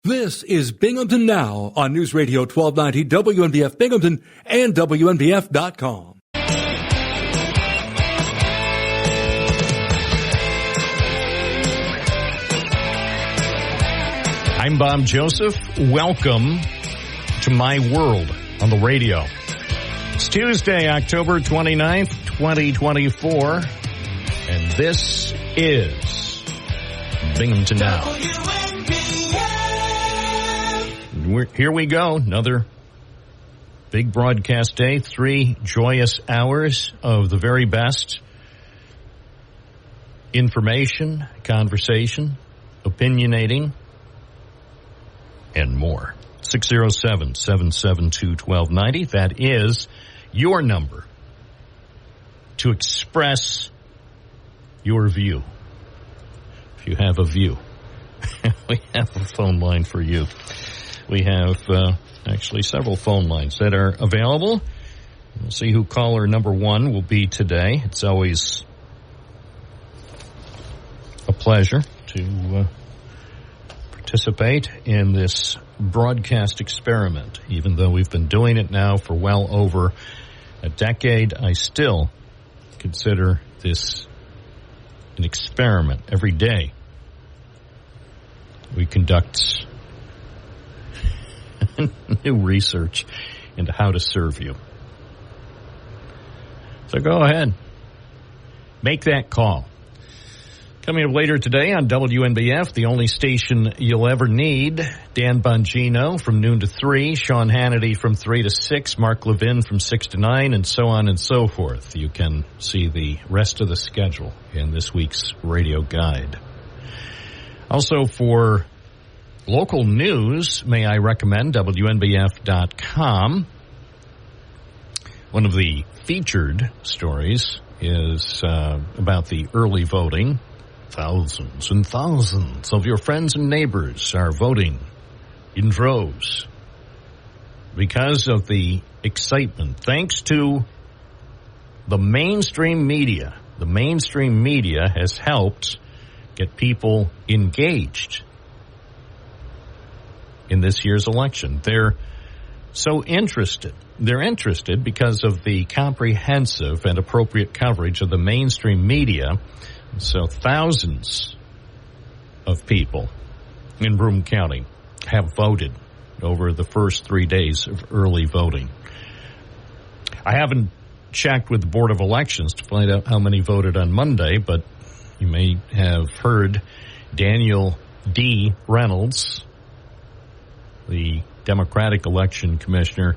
This is Binghamton Now on News Radio 1290 WNBF Binghamton and WNBF.com. I'm Bob Joseph. Welcome to my world on the radio. It's Tuesday, October 29th, 2024, and this is Binghamton Now. Here we go. Another big broadcast day. 3 joyous hours of the very best information, conversation, opinionating, and more. 607-772-1290. That is your number to express your view. If you have a view. We have a phone line for you. We have actually several phone lines that are available. We'll see who caller number 1 will be today. It's always a pleasure to participate in this broadcast experiment. Even though we've been doing it now for well over a decade, I still consider this an experiment. Every day we conduct new research into how to serve you. So go ahead. Make that call. Coming up later today on WNBF, the only station you'll ever need, Dan Bongino from noon to 3, Sean Hannity from 3 to 6, Mark Levin from 6 to 9, and so on and so forth. You can see the rest of the schedule in this week's radio guide. Also for local news, may I recommend WNBF.com. One of the featured stories is about the early voting. Thousands and thousands of your friends and neighbors are voting in droves because of the excitement. Thanks to the mainstream media. The mainstream media has helped get people engaged in this year's election. They're so interested. They're interested because of the comprehensive and appropriate coverage of the mainstream media. So thousands of people in Broome County have voted over the first 3 days of early voting. I haven't checked with the Board of Elections to find out how many voted on Monday, but you may have heard Daniel D. Reynolds, the Democratic Election Commissioner,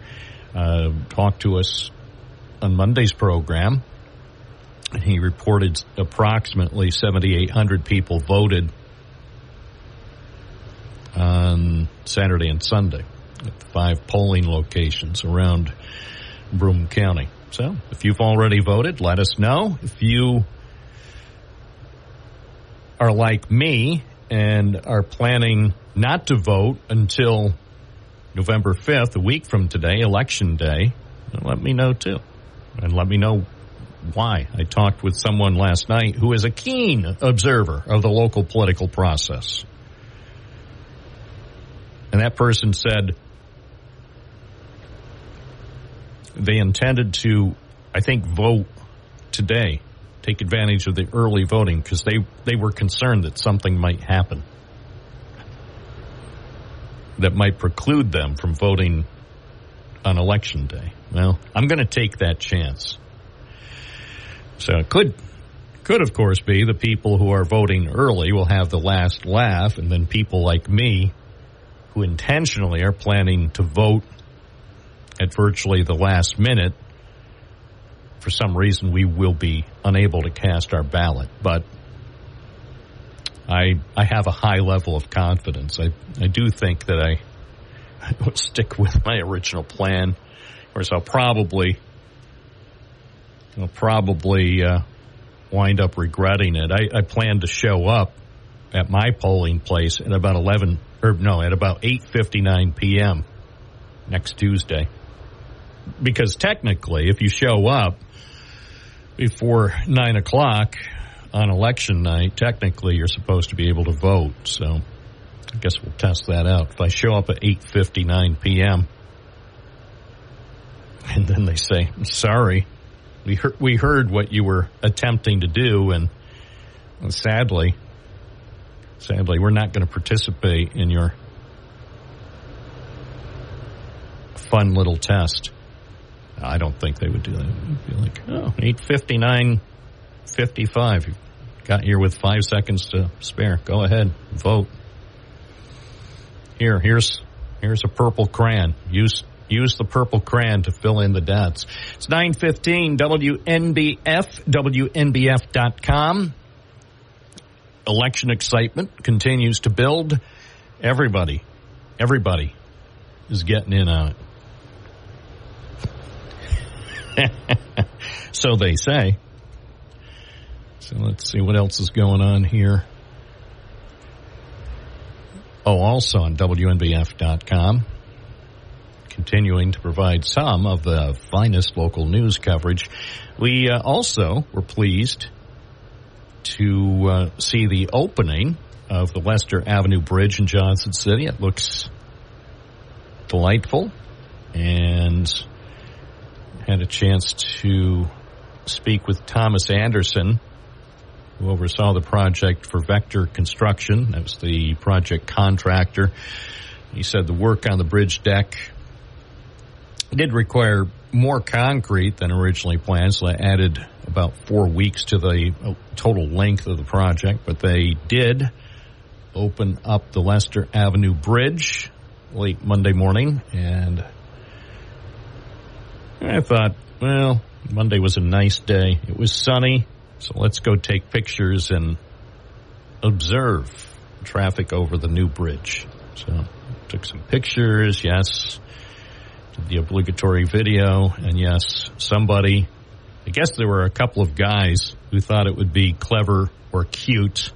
talked to us on Monday's program. He reported approximately 7,800 people voted on Saturday and Sunday at the 5 polling locations around Broome County. So if you've already voted, let us know. If you are like me and are planning not to vote until November 5th, a week from today, Election Day, let me know too. And let me know why. I talked with someone last night who is a keen observer of the local political process. And that person said they intended to, I think, vote today, take advantage of the early voting because they were concerned that something might happen that might preclude them from voting on Election Day. Well, I'm going to take that chance. So it could of course be the people who are voting early will have the last laugh, and then people like me who intentionally are planning to vote at virtually the last minute, for some reason we will be unable to cast our ballot. But I have a high level of confidence. I do think that I will stick with my original plan. Of course, I'll probably wind up regretting it. I plan to show up at my polling place at about 8:59 p.m. next Tuesday. Because technically, if you show up before 9 o'clock on election night, technically you're supposed to be able to vote. So I guess we'll test that out. If I show up at 8:59 p.m. and then they say, sorry, we heard what you were attempting to do, and sadly, we're not going to participate in your fun little test. I don't think they would do that. It'd be like, 8:59:55. You got here with 5 seconds to spare. Go ahead, vote. Here's a purple crayon. Use the purple crayon to fill in the dots. It's 9:15. WNBF. WNBF.com. Election excitement continues to build. Everybody is getting in on it. So they say. So let's see what else is going on here. Oh, also on WNBF.com, continuing to provide some of the finest local news coverage. We also were pleased to see the opening of the Lester Avenue Bridge in Johnson City. It looks delightful, and had a chance to speak with Thomas Anderson, who oversaw the project for Vector Construction. That was the project contractor. He said the work on the bridge deck did require more concrete than originally planned, so they added about 4 weeks to the total length of the project. But they did open up the Lester Avenue Bridge late Monday morning, and I thought, well, Monday was a nice day. It was sunny. So let's go take pictures and observe traffic over the new bridge. So took some pictures, yes, did the obligatory video, and yes, somebody, I guess there were a couple of guys who thought it would be clever or cute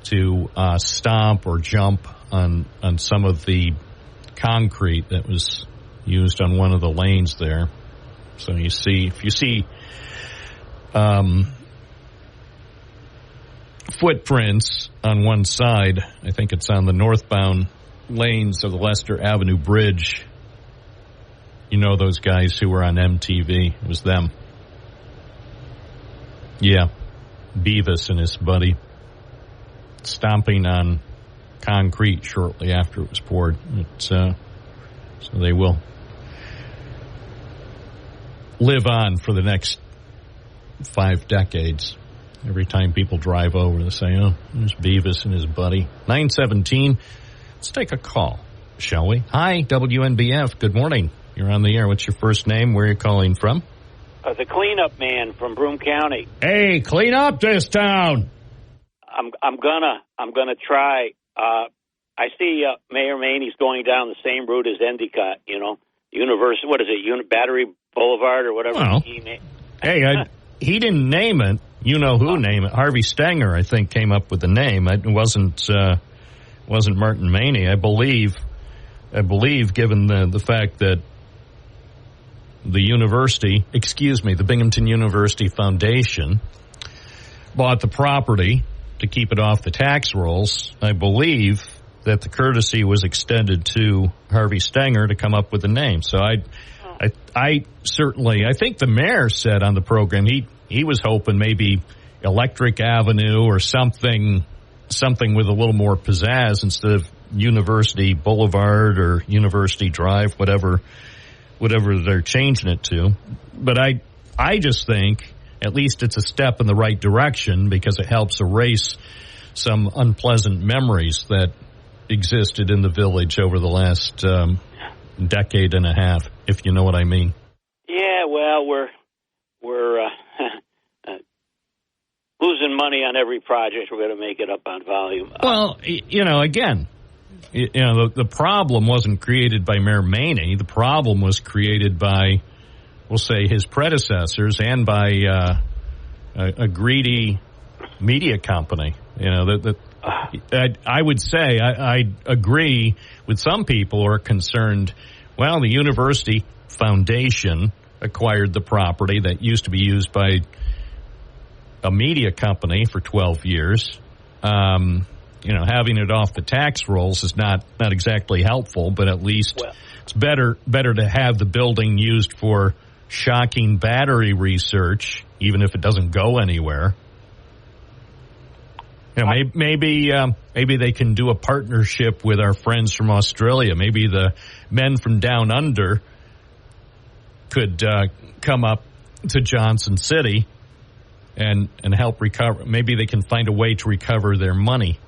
to stomp or jump on some of the concrete that was used on one of the lanes there. So if you see footprints on one side, I think it's on the northbound lanes of the Lester Avenue Bridge, you know those guys who were on MTV. It was them. Yeah, Beavis and his buddy stomping on concrete shortly after it was poured. So they will live on for the next 5 decades. Every time people drive over, they say, oh, there's Beavis and his buddy. 9:17. Let's take a call, shall we? Hi, WNBF. Good morning. You're on the air. What's your first name? Where are you calling from? The cleanup man from Broome County. Hey, clean up this town. I'm gonna try. I see Mayor Maney's going down the same route as Endicott. University. What is it? Battery Boulevard or whatever. Well, he didn't name it. You know who named it? Harvey Stenger, I think, came up with the name. It wasn't Martin Maney. I believe, given the fact that the Binghamton University Foundation bought the property to keep it off the tax rolls, I believe that the courtesy was extended to Harvey Stenger to come up with the name. So I think the mayor said on the program he was hoping maybe Electric Avenue or something with a little more pizzazz instead of University Boulevard or University Drive, whatever they're changing it to. But I just think at least it's a step in the right direction because it helps erase some unpleasant memories that existed in the village over the last decade and a half, if you know what I mean. Yeah, well, we're losing money on every project. We're going to make it up on volume. Well, again, the problem wasn't created by Mayor Maney. The problem was created by, we'll say, his predecessors and by a greedy media company. I would say I agree with some people who are concerned. Well, the university foundation acquired the property that used to be used by a media company for 12 years. having it off the tax rolls is not exactly helpful, but at least it's better to have the building used for shocking battery research, even if it doesn't go anywhere. Maybe they can do a partnership with our friends from Australia. Maybe the men from down under could come up to Johnson City and help recover.Maybe they can find a way to recover their money.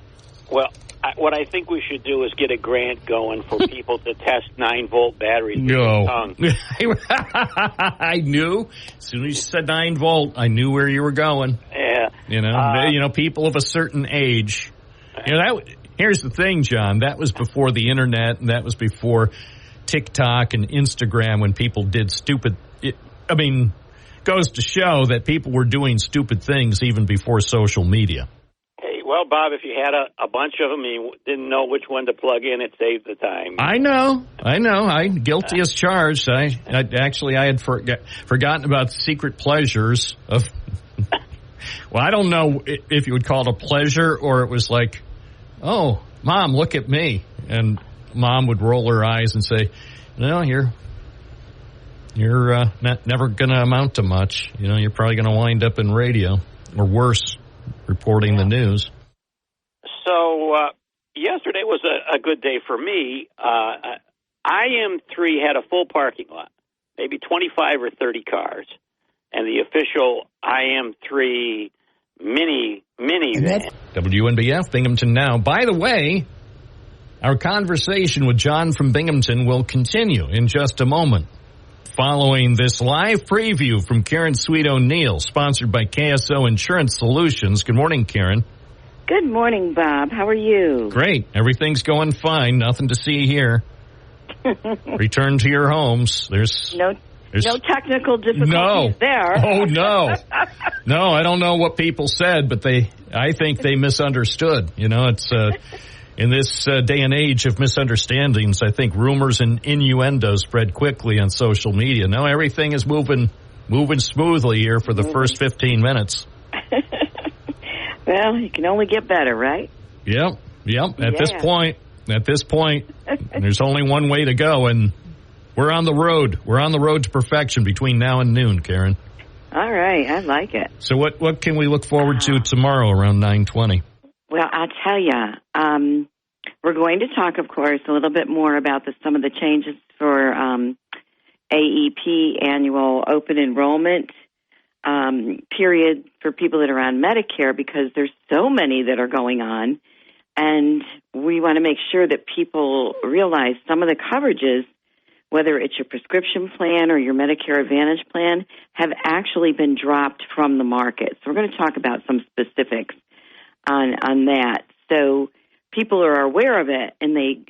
Well, what I think we should do is get a grant going for people to test 9-volt batteries with their tongue. I knew. As soon as you said 9-volt, I knew where you were going. Yeah. People of a certain age. Here's the thing, John. That was before the internet, and that was before TikTok and Instagram when people did stupid. Goes to show that people were doing stupid things even before social media. Hey, well, Bob, if you had a bunch of them and you didn't know which one to plug in, it saved the time. I know. I'm guilty as charged. I had forgotten about the secret pleasures of. Well, I don't know if you would call it a pleasure or it was like, oh, Mom, look at me. And Mom would roll her eyes and say, no, you're never going to amount to much. You're probably going to wind up in radio or worse, reporting the news. So yesterday was a good day for me. IM3 had a full parking lot, maybe 25 or 30 cars. And the official IM3 minivan. WNBF, Binghamton Now. By the way, our conversation with John from Binghamton will continue in just a moment. Following this live preview from Karen Sweet O'Neill, sponsored by KSO Insurance Solutions. Good morning, Karen. Good morning, Bob. How are you? Great. Everything's going fine. Nothing to see here. Return to your homes. There's no technical difficulties there. Oh, no. No, I don't know what people said, but I think they misunderstood. It's in this day and age of misunderstandings, I think rumors and innuendos spread quickly on social media. Now everything is moving smoothly here for the first 15 minutes. Well, you can only get better, right? Yep. At this point, there's only one way to go, and we're on the road. We're on the road to perfection between now and noon, Karen. All right. I like it. So what can we look forward to tomorrow around 9:20? Well, I'll tell you, we're going to talk, of course, a little bit more about some of the changes for AEP, annual open enrollment period for people that are on Medicare, because there's so many that are going on, and we want to make sure that people realize some of the coverages, whether it's your prescription plan or your Medicare Advantage plan, have actually been dropped from the market. So we're going to talk about some specifics on that. So people are aware of it, and they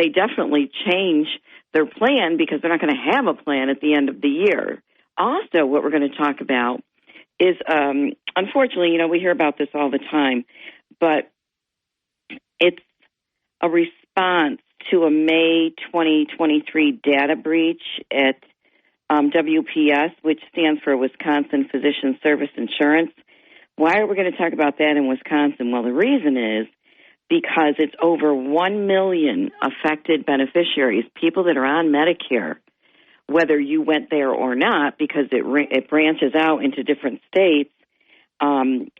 definitely change their plan because they're not going to have a plan at the end of the year. Also, what we're going to talk about is, unfortunately, we hear about this all the time, but it's a response to a May 2023 data breach at WPS, which stands for Wisconsin Physician Service Insurance. Why are we going to talk about that in Wisconsin? Well, the reason is because it's over 1 million affected beneficiaries, people that are on Medicare, whether you went there or not, because it branches out into different states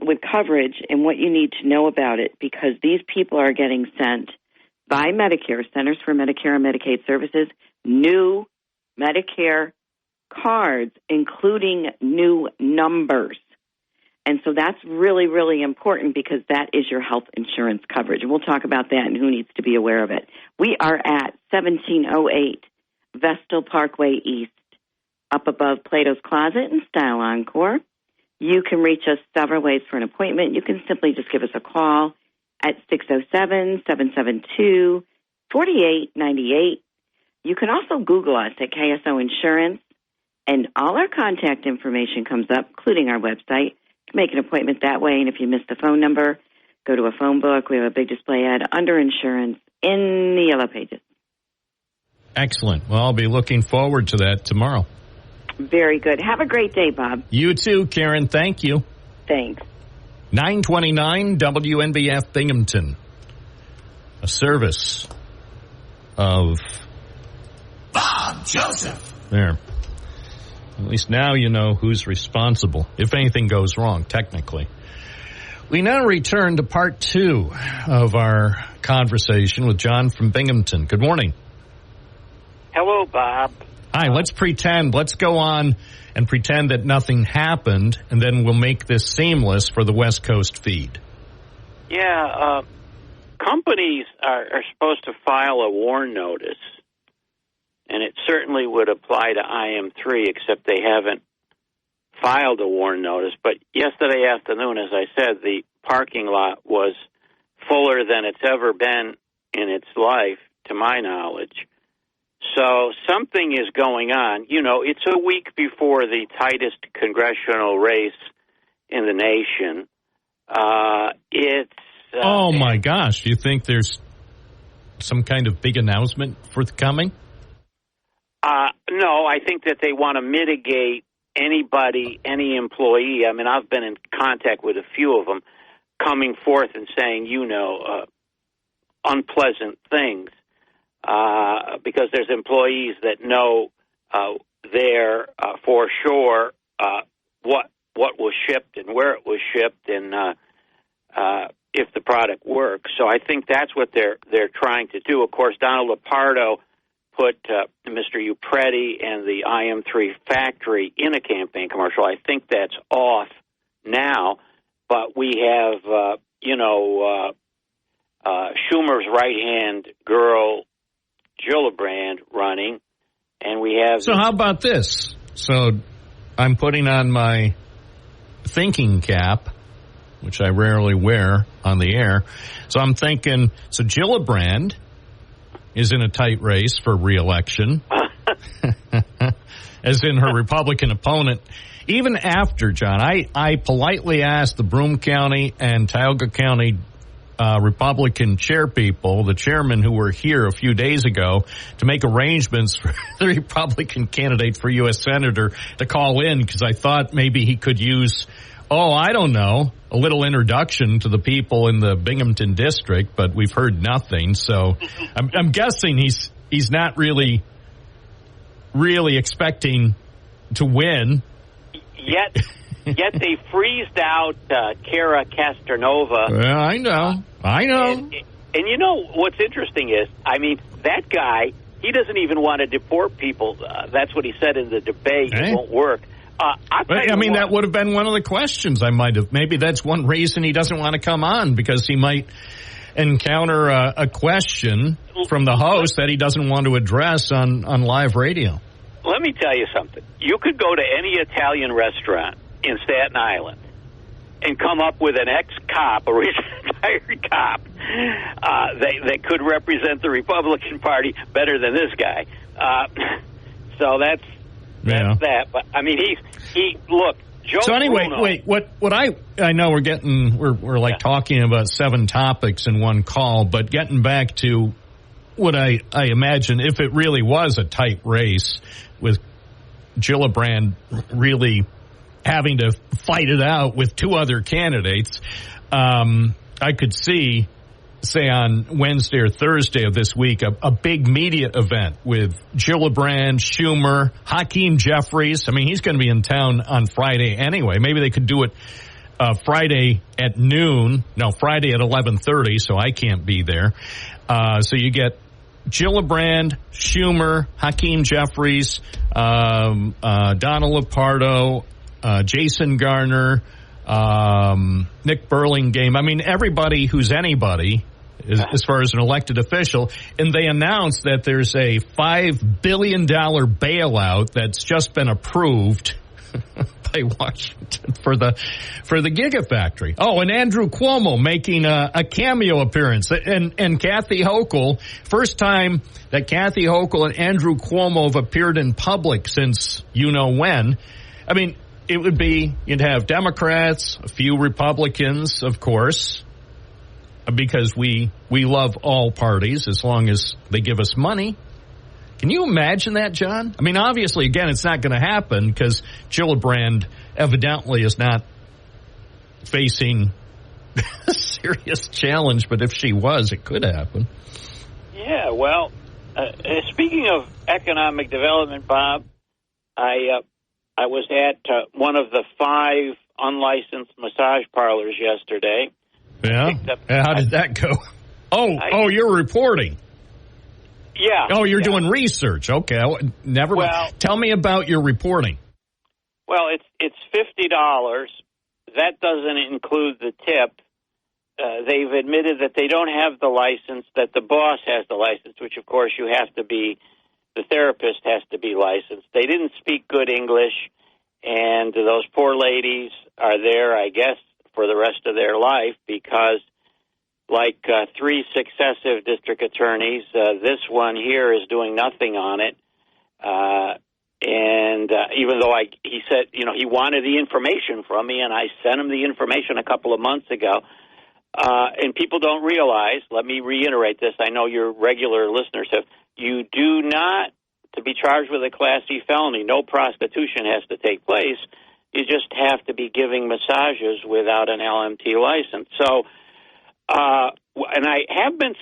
with coverage and what you need to know about it, because these people are getting sent by Medicare, Centers for Medicare and Medicaid Services, new Medicare cards, including new numbers. And so that's really, really important because that is your health insurance coverage. And we'll talk about that and who needs to be aware of it. We are at 1708 Vestal Parkway East, up above Plato's Closet and Style Encore. You can reach us several ways for an appointment. You can simply just give us a call at 607-772-4898. You can also Google us at KSO Insurance, and all our contact information comes up, including our website. You can make an appointment that way, and if you miss the phone number, go to a phone book. We have a big display ad under insurance in the yellow pages. Excellent. Well, I'll be looking forward to that tomorrow. Very good. Have a great day, Bob. You too, Karen. Thank you. Thanks. 929 WNBF Binghamton. a service of Bob Joseph. There. At least now you know who's responsible, if anything goes wrong, technically. We now return to part 2 of our conversation with John from Binghamton. Good morning. Hello, Bob. Hi, let's pretend. Let's go on and pretend that nothing happened, and then we'll make this seamless for the West Coast feed. Yeah, companies are supposed to file a WARN notice, and it certainly would apply to IM3, except they haven't filed a WARN notice. But yesterday afternoon, as I said, the parking lot was fuller than it's ever been in its life, to my knowledge. So something is going on. You know, it's a week before the tightest congressional race in the nation. Oh, my gosh. Do you think there's some kind of big announcement forthcoming? No, I think that they want to mitigate any employee. I mean, I've been in contact with a few of them coming forth and saying, unpleasant things. Because there's employees that know there for sure what was shipped and where it was shipped and if the product works. So I think that's what they're trying to do. Of course, Donald Lepardo put Mr. Upreti and the IM3 factory in a campaign commercial. I think that's off now, but we have Schumer's right-hand girl, Gillibrand, running, and we have... So how about this? So I'm putting on my thinking cap, which I rarely wear on the air. So I'm thinking, so Gillibrand is in a tight race for re-election, as in her Republican opponent. Even after, John, I politely asked the Broome County and Tioga County Republican chairpeople, the chairmen who were here a few days ago, to make arrangements for the Republican candidate for U.S. Senator to call in, because I thought maybe he could use, I don't know, a little introduction to the people in the Binghamton district, but we've heard nothing. So I'm guessing he's not really expecting to win. Yet they freezed out Kara Casternova. Well, I know. And you know what's interesting is, I mean, that guy, he doesn't even want to deport people. That's what he said in the debate. It won't work. That would have been one of the questions I might have. Maybe that's one reason he doesn't want to come on, because he might encounter a question from the host that he doesn't want to address on live radio. Let me tell you something. You could go to any Italian restaurant in Staten Island and come up with an ex-cop, a retired cop, that could represent the Republican Party better than this guy. So that's that. But I mean, look. Joe so anyway, Bruno, wait. What I know we're talking about 7 topics in one call, but getting back to what I imagine, if it really was a tight race with Gillibrand really having to fight it out with 2 other candidates, I could see, say on Wednesday or Thursday of this week, a big media event with Gillibrand, Schumer, Hakeem Jeffries. I mean, he's going to be in town on Friday anyway. Maybe they could do it Friday at noon. No, Friday at 11:30, so I can't be there. So you get Gillibrand, Schumer, Hakeem Jeffries, Donald Lepardo, Jason Garner, Nick Burlingame. I mean, everybody who's anybody as far as an elected official. And they announced that there's a $5 billion bailout that's just been approved by Washington for the Gigafactory. Oh, and Andrew Cuomo making a cameo appearance. And Kathy Hochul, first time that Kathy Hochul and Andrew Cuomo have appeared in public since you know when. I mean, it would be, you'd have Democrats, a few Republicans, of course, because we love all parties as long as they give us money. Can you imagine that, John? I mean, obviously, again, it's not going to happen because Gillibrand evidently is not facing serious challenge, but if she was, it could happen. Yeah, well, speaking of economic development, Bob, I was at one of the 5 unlicensed massage parlors yesterday. Yeah? How did that go? You're reporting. Yeah. Oh, you're doing research. Okay. Never mind. Well, tell me about your reporting. Well, it's $50. That doesn't include the tip. They've admitted that they don't have the license, that the boss has the license, which, of course, the therapist has to be licensed. They didn't speak good English, and those poor ladies are there, I guess, for the rest of their life because, like 3 successive district attorneys, this one here is doing nothing on it. And even though he said, he wanted the information from me, and I sent him the information a couple of months ago, and people don't realize, let me reiterate this, I know your regular listeners have, you do not, to be charged with a Class C felony, no prostitution has to take place. You just have to be giving massages without an LMT license. So, and I have been,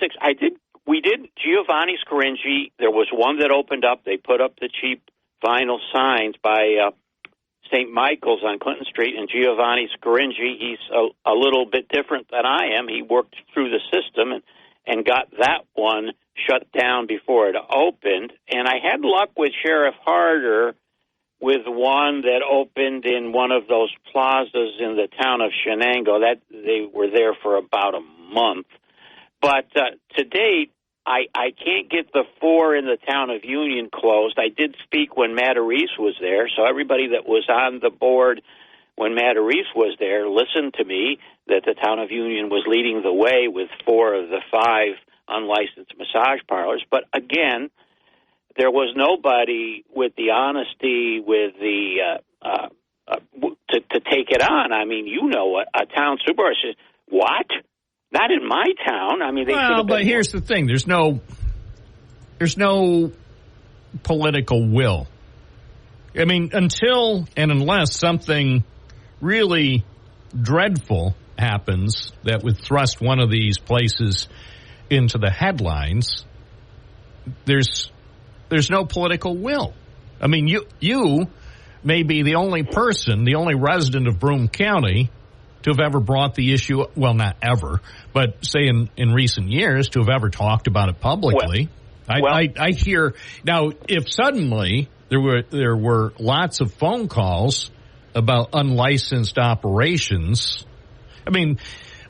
we did Giovanni Scaringi, there was one that opened up, they put up the cheap vinyl signs by St. Michael's on Clinton Street, and Giovanni Scaringi, he's a little bit different than I am. He worked through the system and got that one shut down before it opened. And I had luck with Sheriff Harder with one that opened in one of those plazas in the town of Shenango. That they were there for about a month. But to date, I can't get the 4 in the town of Union closed. I did speak when Matt Reese was there, so everybody that was on the board when Matt Reese was there listened to me that the town of Union was leading the way with 4 of the 5 unlicensed massage parlors. But again, there was nobody with the honesty, with the to take it on. I mean, a town supervisor says, "What? Not in my town." I mean, but here's the thing: there's no political will. I mean, until and unless something really dreadful happens that would thrust one of these places into the headlines, there's no political will. I mean, you may be the only person, the only resident of Broome County to have ever brought the issue, well, not ever, but say in recent years, to have ever talked about it publicly. I hear now, if suddenly there were lots of phone calls about unlicensed operations. I mean,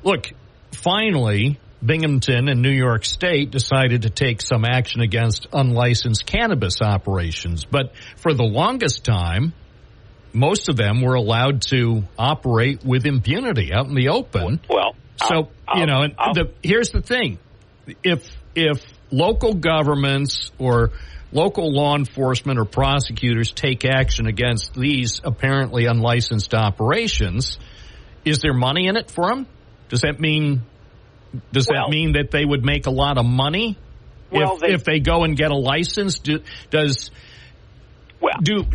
look, finally, Binghamton and New York State decided to take some action against unlicensed cannabis operations. But for the longest time, most of them were allowed to operate with impunity out in the open. Well, so, here's the thing. If local governments or local law enforcement or prosecutors take action against these apparently unlicensed operations, is there money in it for them? Does that mean that they would make a lot of money if they go and get a license? Do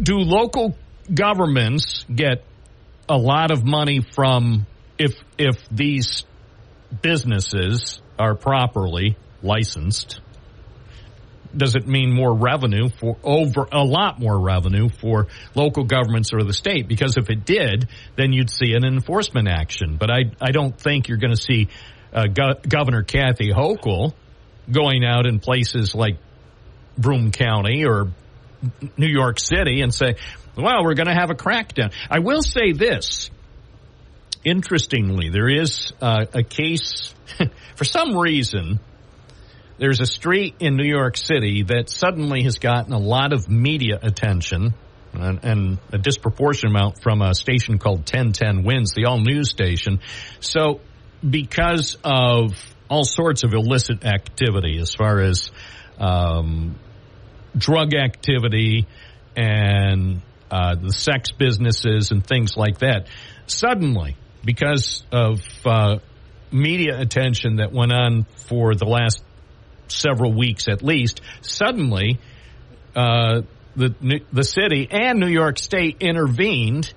local governments get a lot of money from if these businesses are properly licensed? Does it mean more revenue a lot more revenue for local governments or the state? Because if it did, then you'd see an enforcement action. But I don't think you're going to see Governor Kathy Hochul going out in places like Broome County or New York City and say, well, we're going to have a crackdown. I will say this. Interestingly, there is a case, for some reason, there's a street in New York City that suddenly has gotten a lot of media attention and a disproportionate amount from a station called 1010 Wins, the all-news station. So because of all sorts of illicit activity as far as drug activity and the sex businesses and things like that, suddenly, because of media attention that went on for the last several weeks at least, suddenly the city and New York State intervened,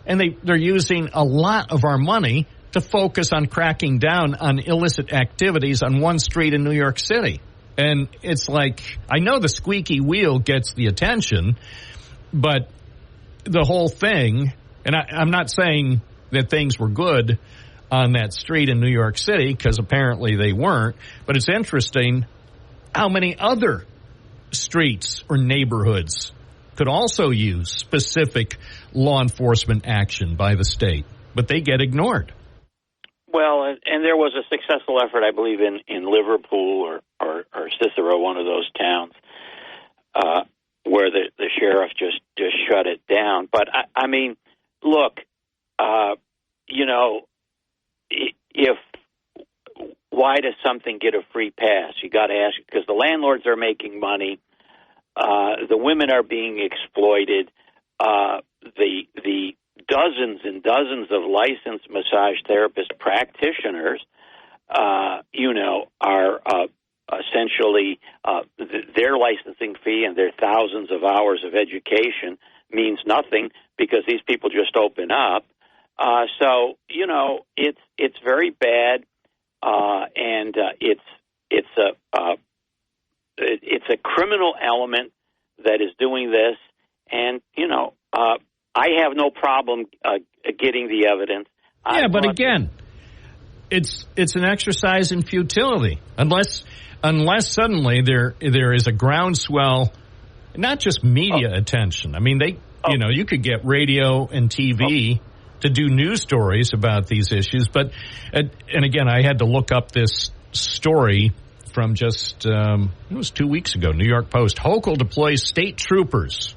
and they're using a lot of our money to focus on cracking down on illicit activities on one street in New York City. And it's like, I know the squeaky wheel gets the attention, but the whole thing, and I'm not saying that things were good on that street in New York City, because apparently they weren't, but it's interesting how many other streets or neighborhoods could also use specific law enforcement action by the state, but they get ignored. Well, and there was a successful effort, I believe, in Liverpool or Cicero, one of those towns, where the sheriff just shut it down. But I mean, look, if why does something get a free pass? You got to ask, because the landlords are making money, the women are being exploited, the dozens and dozens of licensed massage therapist practitioners, are essentially their licensing fee and their thousands of hours of education means nothing because these people just open up. So it's very bad, and it's a criminal element that is doing this, and I have no problem getting the evidence. Yeah, but again, it's an exercise in futility unless suddenly there is a groundswell, not just media attention. I mean, you could get radio and TV to do news stories about these issues, but and again, I had to look up this story from just it was 2 weeks ago. New York Post: Hochul deploys state troopers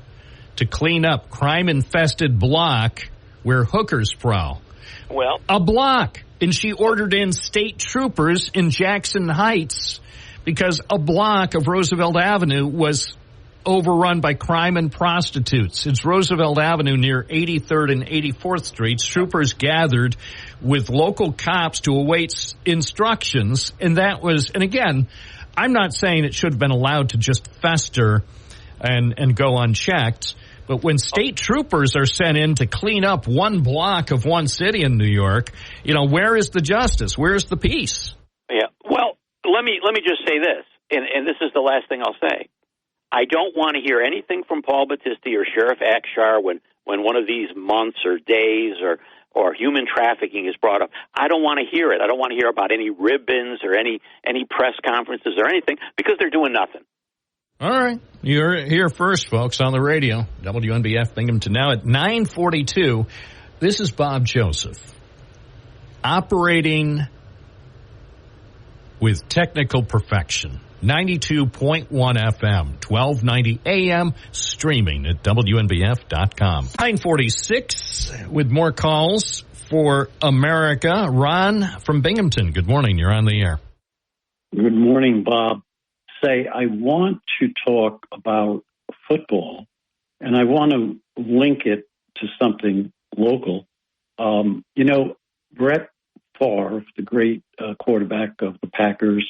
to clean up crime-infested block where hookers prowl. Well, a block, and she ordered in state troopers in Jackson Heights because a block of Roosevelt Avenue was overrun by crime and prostitutes. It's Roosevelt Avenue near 83rd and 84th Streets. Troopers gathered with local cops to await instructions, and again, I'm not saying it should have been allowed to just fester and go unchecked, but when state troopers are sent in to clean up one block of one city in New York, where is the justice? Where is the peace? Yeah. Well, let me just say this, and this is the last thing I'll say. I don't want to hear anything from Paul Battisti or Sheriff Akshar when one of these months or days or human trafficking is brought up. I don't want to hear it. I don't want to hear about any ribbons or any press conferences or anything, because they're doing nothing. All right. You're here first, folks, on the radio. WNBF Binghamton now at 9:42. This is Bob Joseph, operating with technical perfection. 92.1 FM, 1290 AM, streaming at WNBF.com. 9:46 with more calls for America. Ron from Binghamton, good morning. You're on the air. Good morning, Bob. I want to talk about football, and I want to link it to something local. Brett Favre, the great quarterback of the Packers,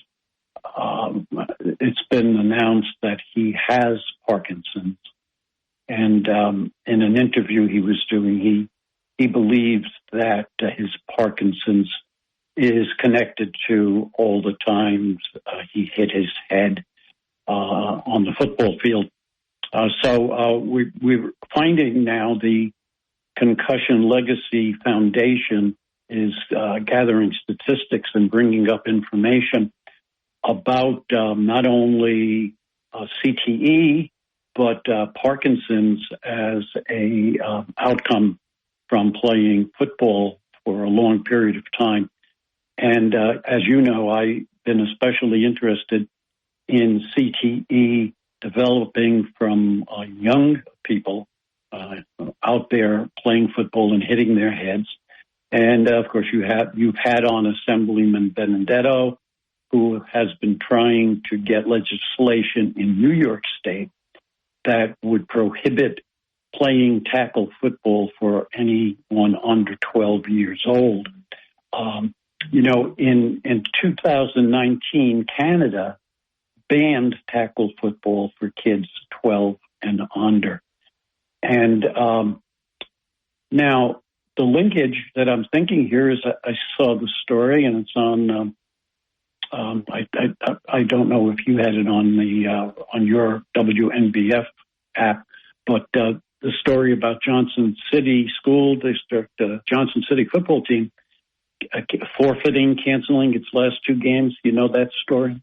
it's been announced that he has Parkinson's. And in an interview he was doing, he believes that his Parkinson's is connected to all the times he hit his head on the football field. So we're finding now the Concussion Legacy Foundation is gathering statistics and bringing up information about not only CTE, but Parkinson's as a outcome from playing football for a long period of time. And as you know, I've been especially interested in CTE developing from young people out there playing football and hitting their heads. And of course, you've had on Assemblyman Benedetto, who has been trying to get legislation in New York State that would prohibit playing tackle football for anyone under 12 years old. In 2019, Canada banned tackle football for kids 12 and under. And now the linkage that I'm thinking here is I saw the story, and it's on. I don't know if you had it on your WNBF app, but the story about Johnson City School District, Johnson City football team forfeiting, canceling its last two games. You know that story?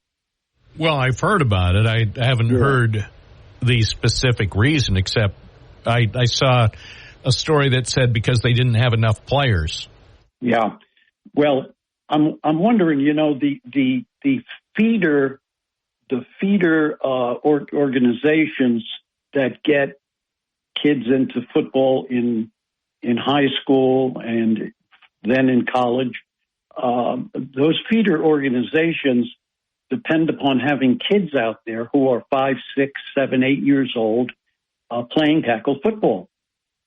Well, I've heard about it. I haven't heard the specific reason, except I saw a story that said because they didn't have enough players. Yeah. Well, I'm wondering, the feeder organizations that get kids into football in high school and then in college, those feeder organizations depend upon having kids out there who are 5, 6, 7, 8 years old playing tackle football.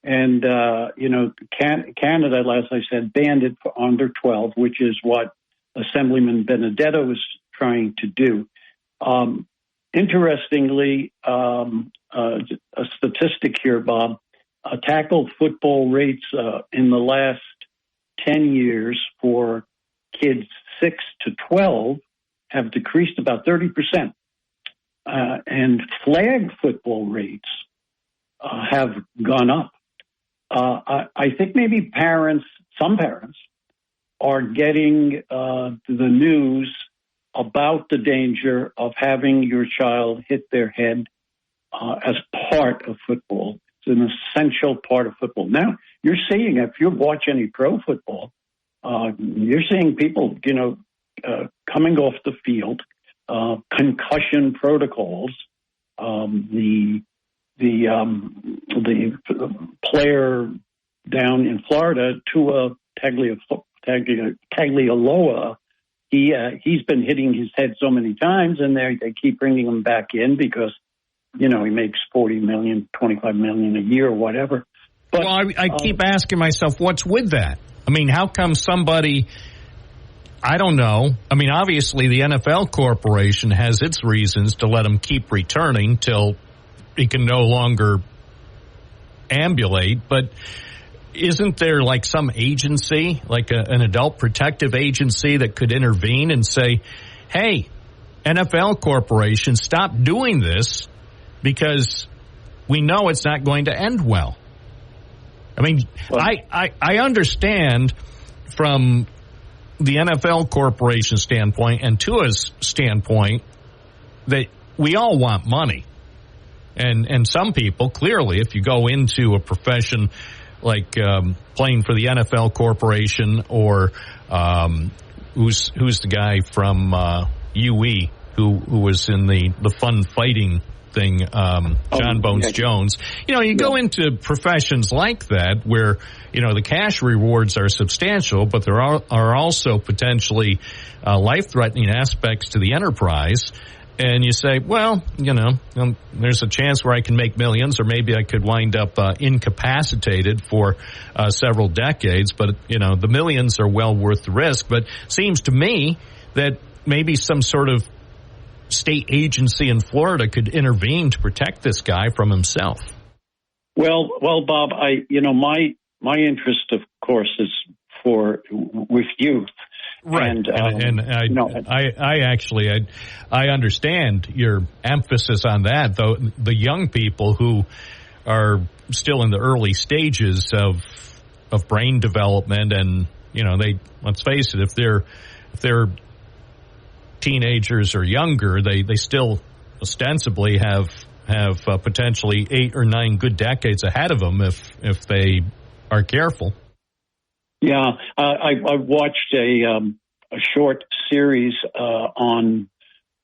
And, Canada, as I said, banned it for under 12, which is what Assemblyman Benedetto is trying to do. Interestingly, a statistic here, Bob, tackle football rates in the last 10 years for kids 6 to 12 have decreased about 30%. And flag football rates have gone up. I think maybe some parents are getting the news about the danger of having your child hit their head as part of football. It's an essential part of football. Now, you're seeing, if you watch any pro football, you're seeing people, coming off the field, concussion protocols, the player down in Florida, Tua Taglialoa, he's been hitting his head so many times, and they keep bringing him back in because, he makes $40 million, $25 million a year or whatever. But, well, I keep asking myself, what's with that? I mean, how come somebody, I don't know. I mean, obviously the NFL corporation has its reasons to let him keep returning till he can no longer ambulate, but isn't there like some agency, like an adult protective agency that could intervene and say, hey, NFL corporation, stop doing this because we know it's not going to end well? I mean, I understand from the NFL corporation standpoint and Tua's standpoint that we all want money. And some people, clearly, if you go into a profession like playing for the NFL corporation or who's the guy from UE who was in the fun fighting thing, John Bones Jones. You go into professions like that where, the cash rewards are substantial, but there are also potentially life-threatening aspects to the enterprise. And you say, well, there's a chance where I can make millions, or maybe I could wind up incapacitated for several decades. But, the millions are well worth the risk. But it seems to me that maybe some sort of state agency in Florida could intervene to protect this guy from himself. Well, Bob, my interest, of course, is with youth. Right, and I actually understand your emphasis on that. Though the young people who are still in the early stages of brain development, and let's face it, if they're teenagers or younger, they still ostensibly have potentially 8 or 9 good decades ahead of them if they are careful. Yeah, I watched a short series on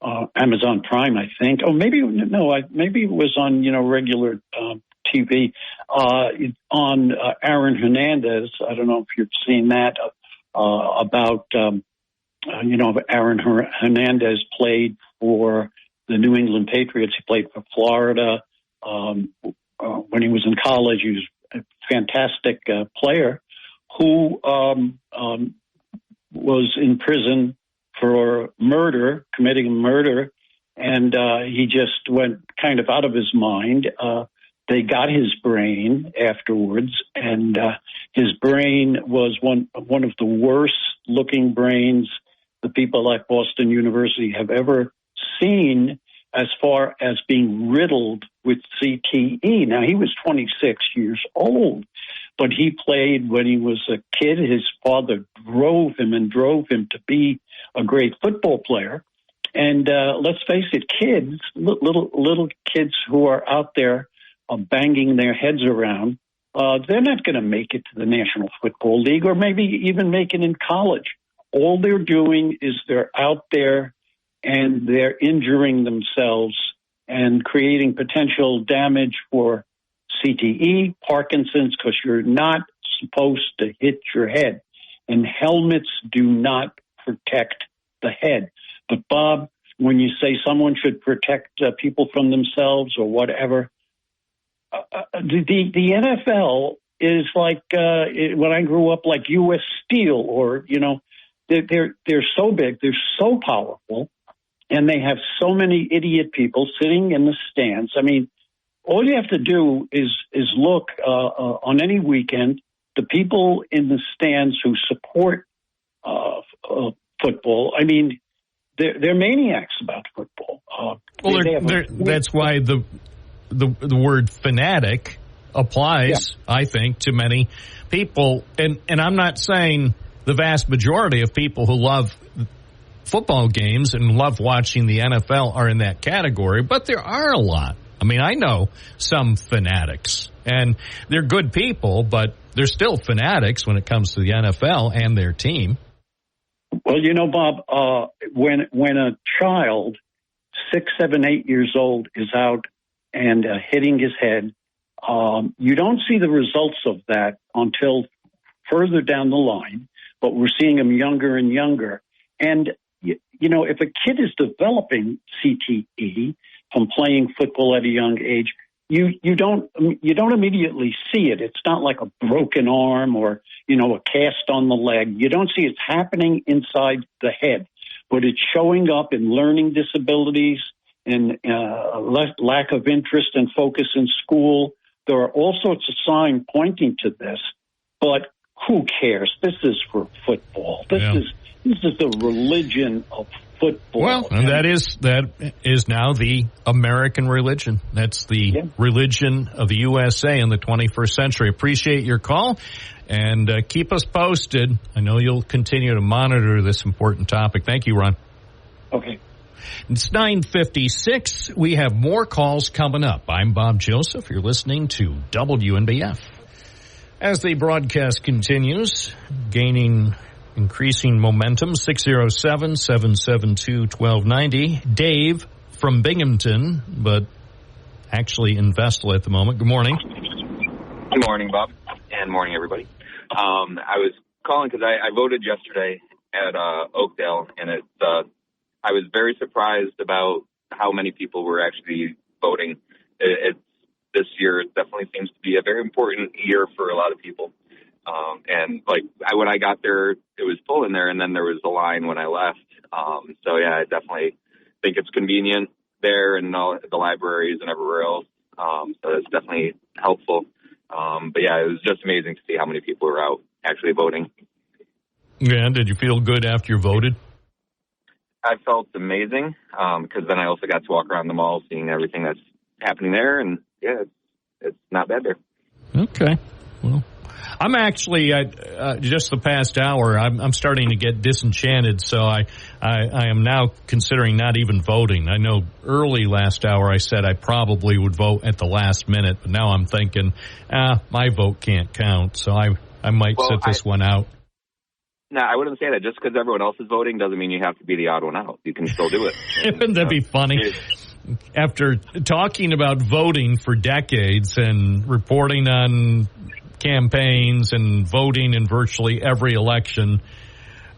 Amazon Prime, I think. Oh, maybe it was on regular TV on Aaron Hernandez. I don't know if you've seen that about Aaron Hernandez played for the New England Patriots. He played for Florida when he was in college. He was a fantastic player who was in prison for committing murder, and he just went kind of out of his mind. they got his brain afterwards, and his brain was one of the worst looking brains the people at Boston University have ever seen, as far as being riddled with CTE. Now, he was 26 years old, but he played when he was a kid. His father drove him to be a great football player. And let's face it, kids, little kids who are out there banging their heads around, they're not going to make it to the National Football League, or maybe even make it in college. All they're doing is they're out there and they're injuring themselves and creating potential damage for CTE, Parkinson's, because you're not supposed to hit your head. And helmets do not protect the head. But, Bob, when you say someone should protect people from themselves or whatever, the NFL is like, when I grew up, like U.S. Steel, or, they're so big, they're so powerful, and they have so many idiot people sitting in the stands. I mean, all you have to do is look on any weekend, the people in the stands who support football. I mean, they're maniacs about football. That's why the word fanatic applies, I think, to many people. And I'm not saying the vast majority of people who love football games and love watching the NFL are in that category, but there are a lot. I mean, I know some fanatics, and they're good people, but they're still fanatics when it comes to the NFL and their team. Well, Bob, when a child 6, 7, 8 years old is out and hitting his head, you don't see the results of that until further down the line, but we're seeing them younger and younger. And, if a kid is developing CTE from playing football at a young age, you don't immediately see it. It's not like a broken arm or, a cast on the leg. You don't see it's happening inside the head, but it's showing up in learning disabilities and lack of interest and focus in school. There are all sorts of signs pointing to this, but who cares? This is for football. This is the religion of football. Well, and that is now the American religion. That's the religion of the USA in the 21st century. Appreciate your call, and keep us posted. I know you'll continue to monitor this important topic. Thank you, Ron. Okay. It's 9:56. We have more calls coming up. I'm Bob Joseph. You're listening to WNBF. As the broadcast continues, increasing momentum, 607-772-1290. Dave from Binghamton, but actually in Vestal at the moment. Good morning. Good morning, Bob, and morning, everybody. I was calling because I voted yesterday at Oakdale, and I was very surprised about how many people were actually voting. This year definitely seems to be a very important year for a lot of people. And when I got there, it was full in there, and then there was a line when I left. I definitely think it's convenient there and all the libraries and everywhere else. So it's definitely helpful. It was just amazing to see how many people were out actually voting. Yeah, did you feel good after you voted? I felt amazing because then I also got to walk around the mall, seeing everything that's happening there, and it's not bad there. Okay, well, I'm actually just the past hour. I'm starting to get disenchanted, so I am now considering not even voting. I know early last hour I said I probably would vote at the last minute, but now I'm thinking, my vote can't count, so I might sit this one out. No, I wouldn't say that. Just because everyone else is voting doesn't mean you have to be the odd one out. You can still do it. Wouldn't that be funny? After talking about voting for decades and reporting on campaigns and voting in virtually every election,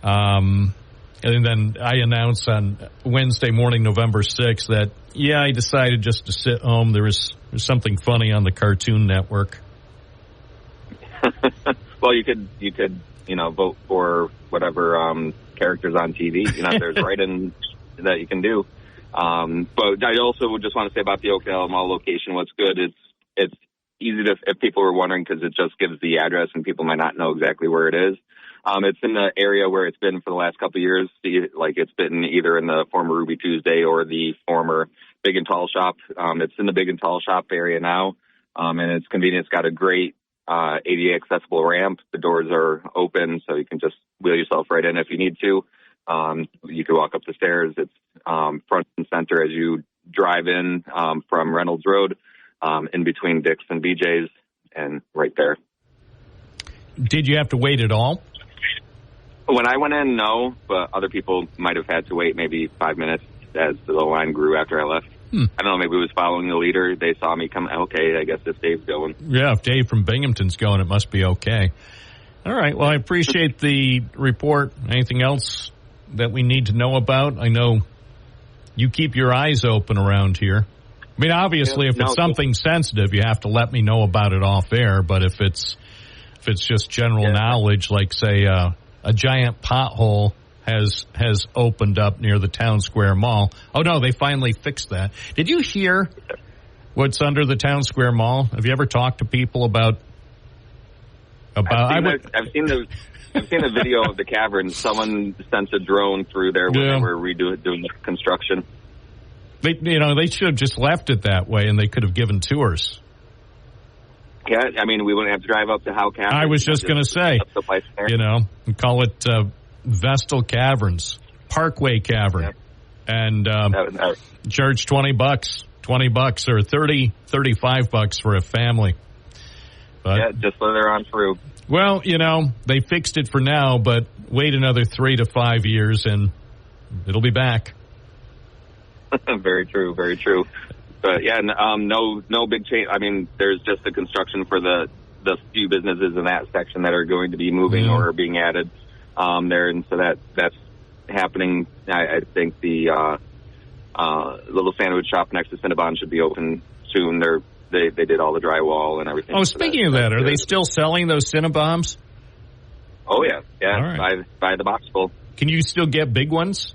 and then I announced on Wednesday morning, November 6th, that, I decided just to sit home. There's something funny on the Cartoon Network. Well, you could vote for whatever characters on TV. There's write-in that you can do. But I also just want to say about the Oakdale Mall location, what's good is it's easy to, if people were wondering, because it just gives the address and people might not know exactly where it is. It's in the area where it's been for the last couple of years. Like it's been either in the former Ruby Tuesday or the former Big and Tall Shop. It's in the Big and Tall Shop area now, and it's convenient. It's got a great ADA accessible ramp. The doors are open, so you can just wheel yourself right in if you need to. You can walk up the stairs. It's front and center as you drive in from Reynolds Road, in between Dick's and BJ's, and right there. Did you have to wait at all? When I went in, no, but other people might have had to wait maybe 5 minutes as the line grew after I left. I don't know, maybe it was following the leader. They saw me come, okay, I guess if Dave's going. Yeah, if Dave from Binghamton's going, it must be okay. All right, well, I appreciate the report. Anything else that we need to know about? I know you keep your eyes open around here. I mean, obviously, if it's something sensitive, you have to let me know about it off air, but if it's just general knowledge, like, say, a giant pothole has opened up near the Town Square Mall. Oh, no, they finally fixed that. Did you hear what's under the Town Square Mall? Have you ever talked to people about I've seen the video of the cavern. Someone sent a drone through there when they were doing the construction. They should have just left it that way, and they could have given tours. Yeah, I mean, we wouldn't have to drive up to Howe Cavern. I was just going to say, call it Vestal Caverns, Parkway Cavern, and charge $20 or $35 for a family. But, just so they're on through. Well, they fixed it for now, but wait another 3 to 5 years, and it'll be back. Very true, very true. But yeah, no big change. I mean, there's just the construction for the few businesses in that section that are going to be moving or being added there, and so that's happening. I think the little sandwich shop next to Cinnabon should be open soon. They did all the drywall and everything. Oh, speaking of that, are they still selling those Cinnabons? Oh yeah, right. by the box full. Can you still get big ones?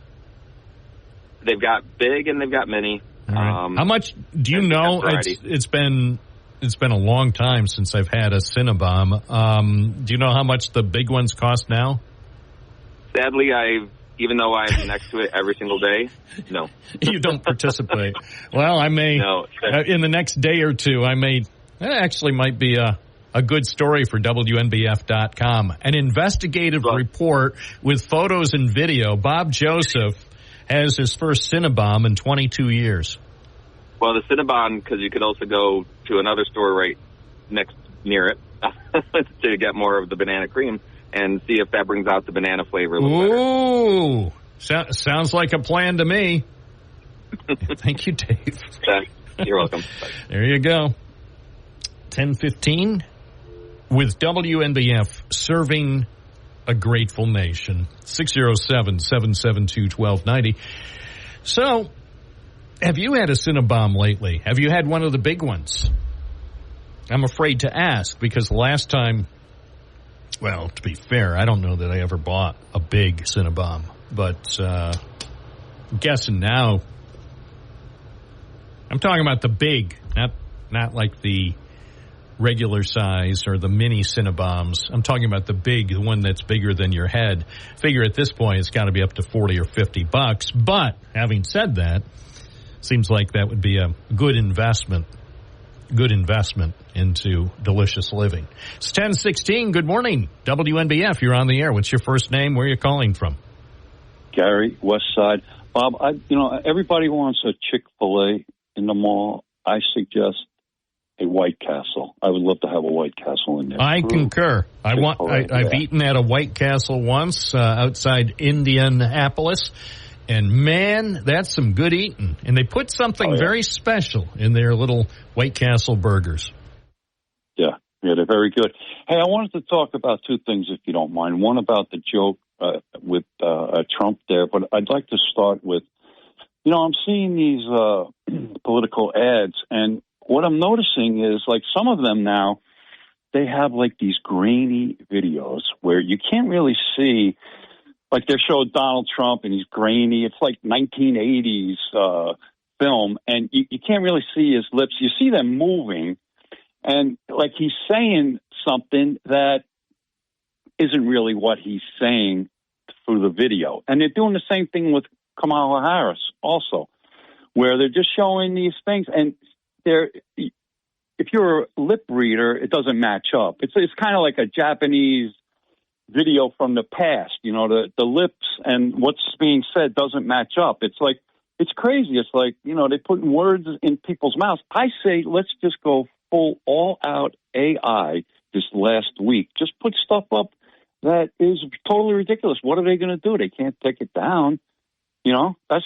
They've got big and they've got mini. Right. How much do you know? It's been a long time since I've had a Cinnabon. Do you know how much the big ones cost now? Sadly, even though I'm next to it every single day, no. You don't participate. Well, I may, in the next day or two, that actually might be a good story for WNBF.com. An investigative report with photos and video. Bob Joseph has his first Cinnabon in 22 years. Well, the Cinnabon, because you could also go to another store right near it to get more of the banana cream and see if that brings out the banana flavor a little better. Sounds like a plan to me. Thank you, Dave. You're welcome. There you go. 10:15 with WNBF serving a grateful nation. 607-772-1290. So, have you had a Cinnabon lately? Have you had one of the big ones? I'm afraid to ask because last time, well, to be fair, I don't know that I ever bought a big Cinnabon, but I'm guessing now. I'm talking about the big, not like the regular size or the mini Cinnabons. I'm talking about the big, the one that's bigger than your head. Figure at this point it's got to be up to $40 or $50. But having said that, seems like that would be a good investment into delicious living. It's 10:16. Good morning, WNBF. You're on the air. What's your first name? Where are you calling from? Gary, West Side. Bob, everybody wants a Chick-fil-A in the mall. I suggest a White Castle. I would love to have a White Castle in there. I concur. I've eaten at a White Castle once outside Indianapolis, and man, that's some good eating. And they put something very special in their little White Castle burgers. Yeah, they're very good. Hey, I wanted to talk about two things, if you don't mind. One about the joke with Trump there, but I'd like to start with, I'm seeing these political ads, and what I'm noticing is, like, some of them now, they have, like, these grainy videos where you can't really see, like, they show Donald Trump and he's grainy. It's like 1980s film, and you can't really see his lips. You see them moving, and like he's saying something that isn't really what he's saying through the video. And they're doing the same thing with Kamala Harris also, where they're just showing these things, and if you're a lip reader, it doesn't match up. It's kind of like a Japanese video from the past. You know, the lips and what's being said doesn't match up. It's crazy. It's like, you know, they're putting words in people's mouths. I say, let's just go full all-out AI this last week. Just put stuff up that is totally ridiculous. What are they going to do? They can't take it down. You know, that's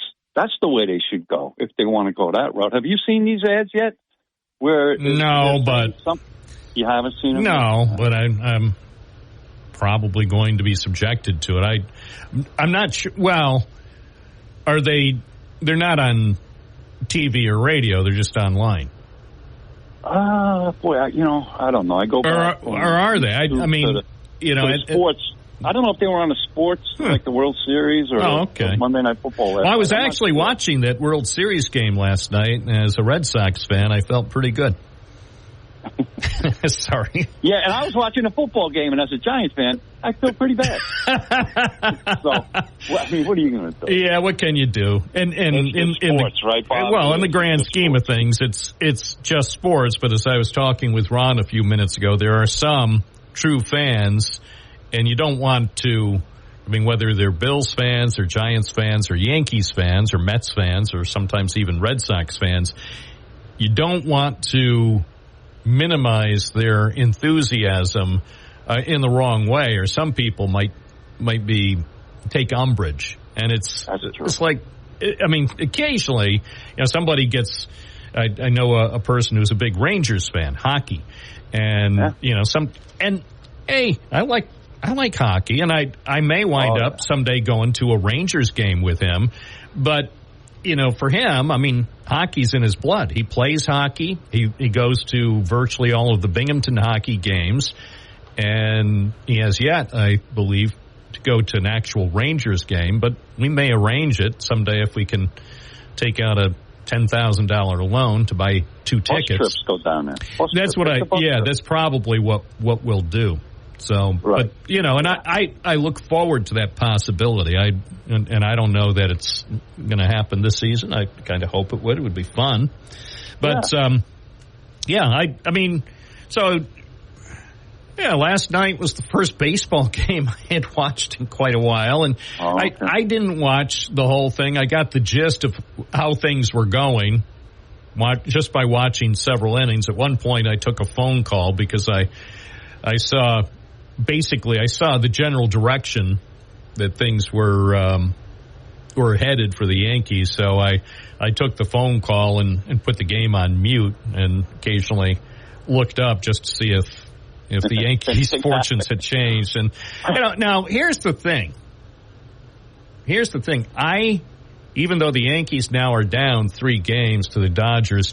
the way they should go if they want to go that route. Have you seen these ads yet? No, but you haven't seen them. No, yet? But I'm probably going to be subjected to it. I'm not sure. Well, are they? They're not on TV or radio. They're just online. Boy, I don't know. I go back. Or are they? I mean, sports. I don't know if they were on the sports, like the World Series or Monday Night Football. Well, I was actually watching that World Series game last night, and as a Red Sox fan, I felt pretty good. Sorry. Yeah, and I was watching a football game, and as a Giants fan, I feel pretty bad. What are you going to do? Yeah, what can you do? And in sports, right, Bob? Well, in the grand scheme of things, it's just sports. But as I was talking with Ron a few minutes ago, there are some true fans, and you don't want to. I mean, whether they're Bills fans or Giants fans or Yankees fans or Mets fans or sometimes even Red Sox fans, you don't want to minimize their enthusiasm in the wrong way, or some people might take umbrage. And it's like, I mean, occasionally, somebody gets. I know a person who's a big Rangers fan, hockey, and hey, I like hockey, and I may wind up someday going to a Rangers game with him, but. For him, I mean, hockey's in his blood. He plays hockey. He goes to virtually all of the Binghamton hockey games. And he has yet, I believe, to go to an actual Rangers game. But we may arrange it someday if we can take out a $10,000 loan to buy 2 tickets. Bus trips go down there. That's probably what we'll do. So, right. But, and I look forward to that possibility. I don't know that it's going to happen this season. I kind of hope it would. It would be fun. But, I mean, last night was the first baseball game I had watched in quite a while. And I didn't watch the whole thing. I got the gist of how things were going just by watching several innings. At one point, I took a phone call because I saw the general direction that things were headed for the Yankees. So I took the phone call and put the game on mute and occasionally looked up just to see if the Yankees' fortunes had changed. And now here's the thing. Even though the Yankees now are down 3 games to the Dodgers,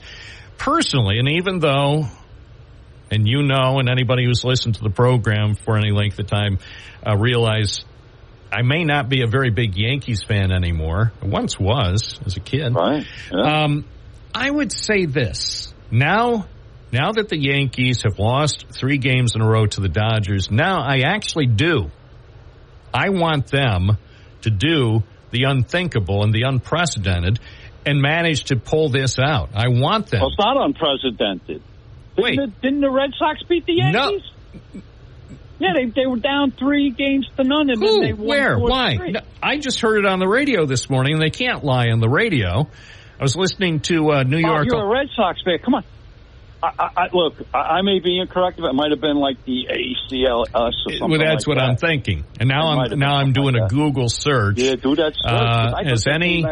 personally, and even though. And and anybody who's listened to the program for any length of time realize I may not be a very big Yankees fan anymore. I once was as a kid. Right. Yeah. I would say this. Now that the Yankees have lost 3 games in a row to the Dodgers, now I actually do. I want them to do the unthinkable and the unprecedented and manage to pull this out. I want them. Well, it's not unprecedented. Didn't the Red Sox beat the Yankees? No. Yeah, they were down 3 games to none, and then they won. Where? Why? No, I just heard it on the radio this morning, and they can't lie on the radio. I was listening to New York. You're a Red Sox fan. Come on. Look, I may be incorrect, but it might have been like the ACLS or something. Well, that's what I'm thinking. And now I'm doing a Google search. Yeah, do that search. Has any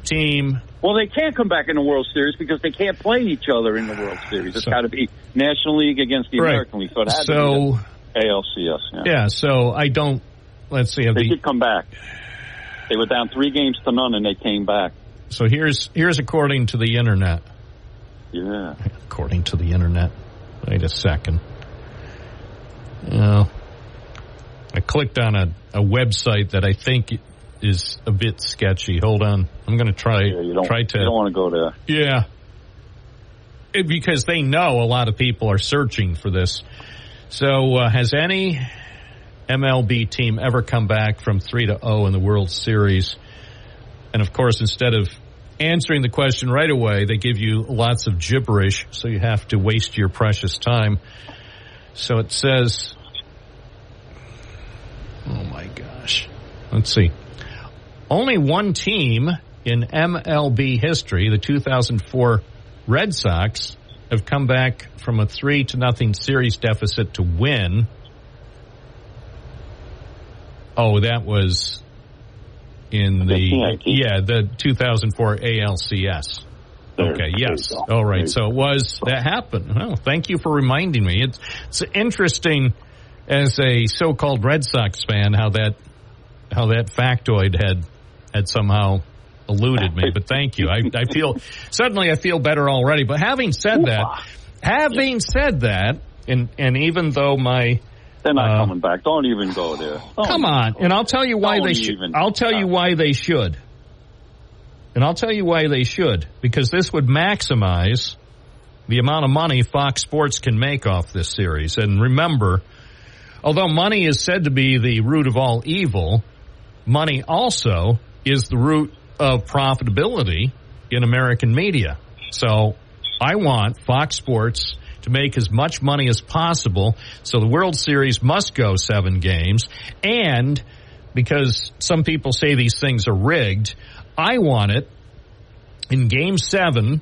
team? Well, they can't come back in the World Series because they can't play each other in the World Series. It's got to be National League against the American League. So it had to be ALCS. Yeah. So I don't. Let's see. They did come back. They were down 3 games to none, and they came back. So here's according to the internet. Yeah. According to the internet. Wait a second. I clicked on a website that I think is a bit sketchy. Hold on. I'm going to try. You don't want to go there. Yeah. because they know a lot of people are searching for this. So has any MLB team ever come back from 3-0 in the World Series? And, of course, instead of answering the question right away, they give you lots of gibberish, so you have to waste your precious time. So it says, oh, my gosh. Let's see. Only one team in MLB history, the 2004 Red Sox, have come back from a 3-0 series deficit to win. Oh, that was in the 2004 ALCS. Okay, yes. All right, so it was, that happened. Well, thank you for reminding me. It's interesting as a so-called Red Sox fan how that factoid had somehow eluded me, but thank you. I feel better already. But having said that, and even though they're not coming back. Don't even go there. Come on, and I'll tell you why they should. I'll tell you why they should. And I'll tell you why they should, because this would maximize the amount of money Fox Sports can make off this series. And remember, although money is said to be the root of all evil, money also is the root of profitability in American media. So I want Fox Sports to make as much money as possible. So the World Series must go 7 games. And because some people say these things are rigged, I want it in Game 7.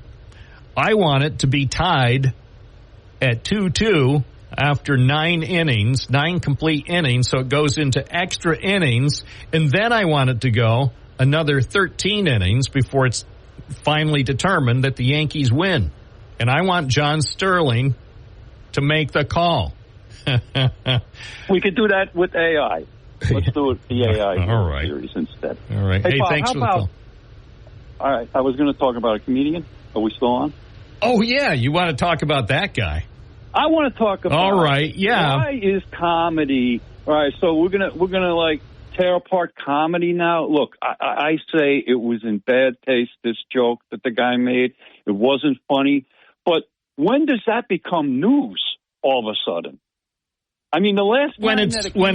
I want it to be tied at 2-2 after 9 complete innings. So it goes into extra innings. And then I want it to go another 13 innings before it's finally determined that the Yankees win. And I want John Sterling to make the call. We could do that with AI. Let's do it the AI All right. series instead. All right. Hey, Bob, thanks for the call. All right. I was going to talk about a comedian. Are we still on? Oh, yeah. You want to talk about that guy? I want to talk about. All right. Yeah. Why is comedy? All right. So we're gonna like tear apart comedy now. Look, I say it was in bad taste, this joke that the guy made. It wasn't funny. But when does that become news all of a sudden? I mean, the last time when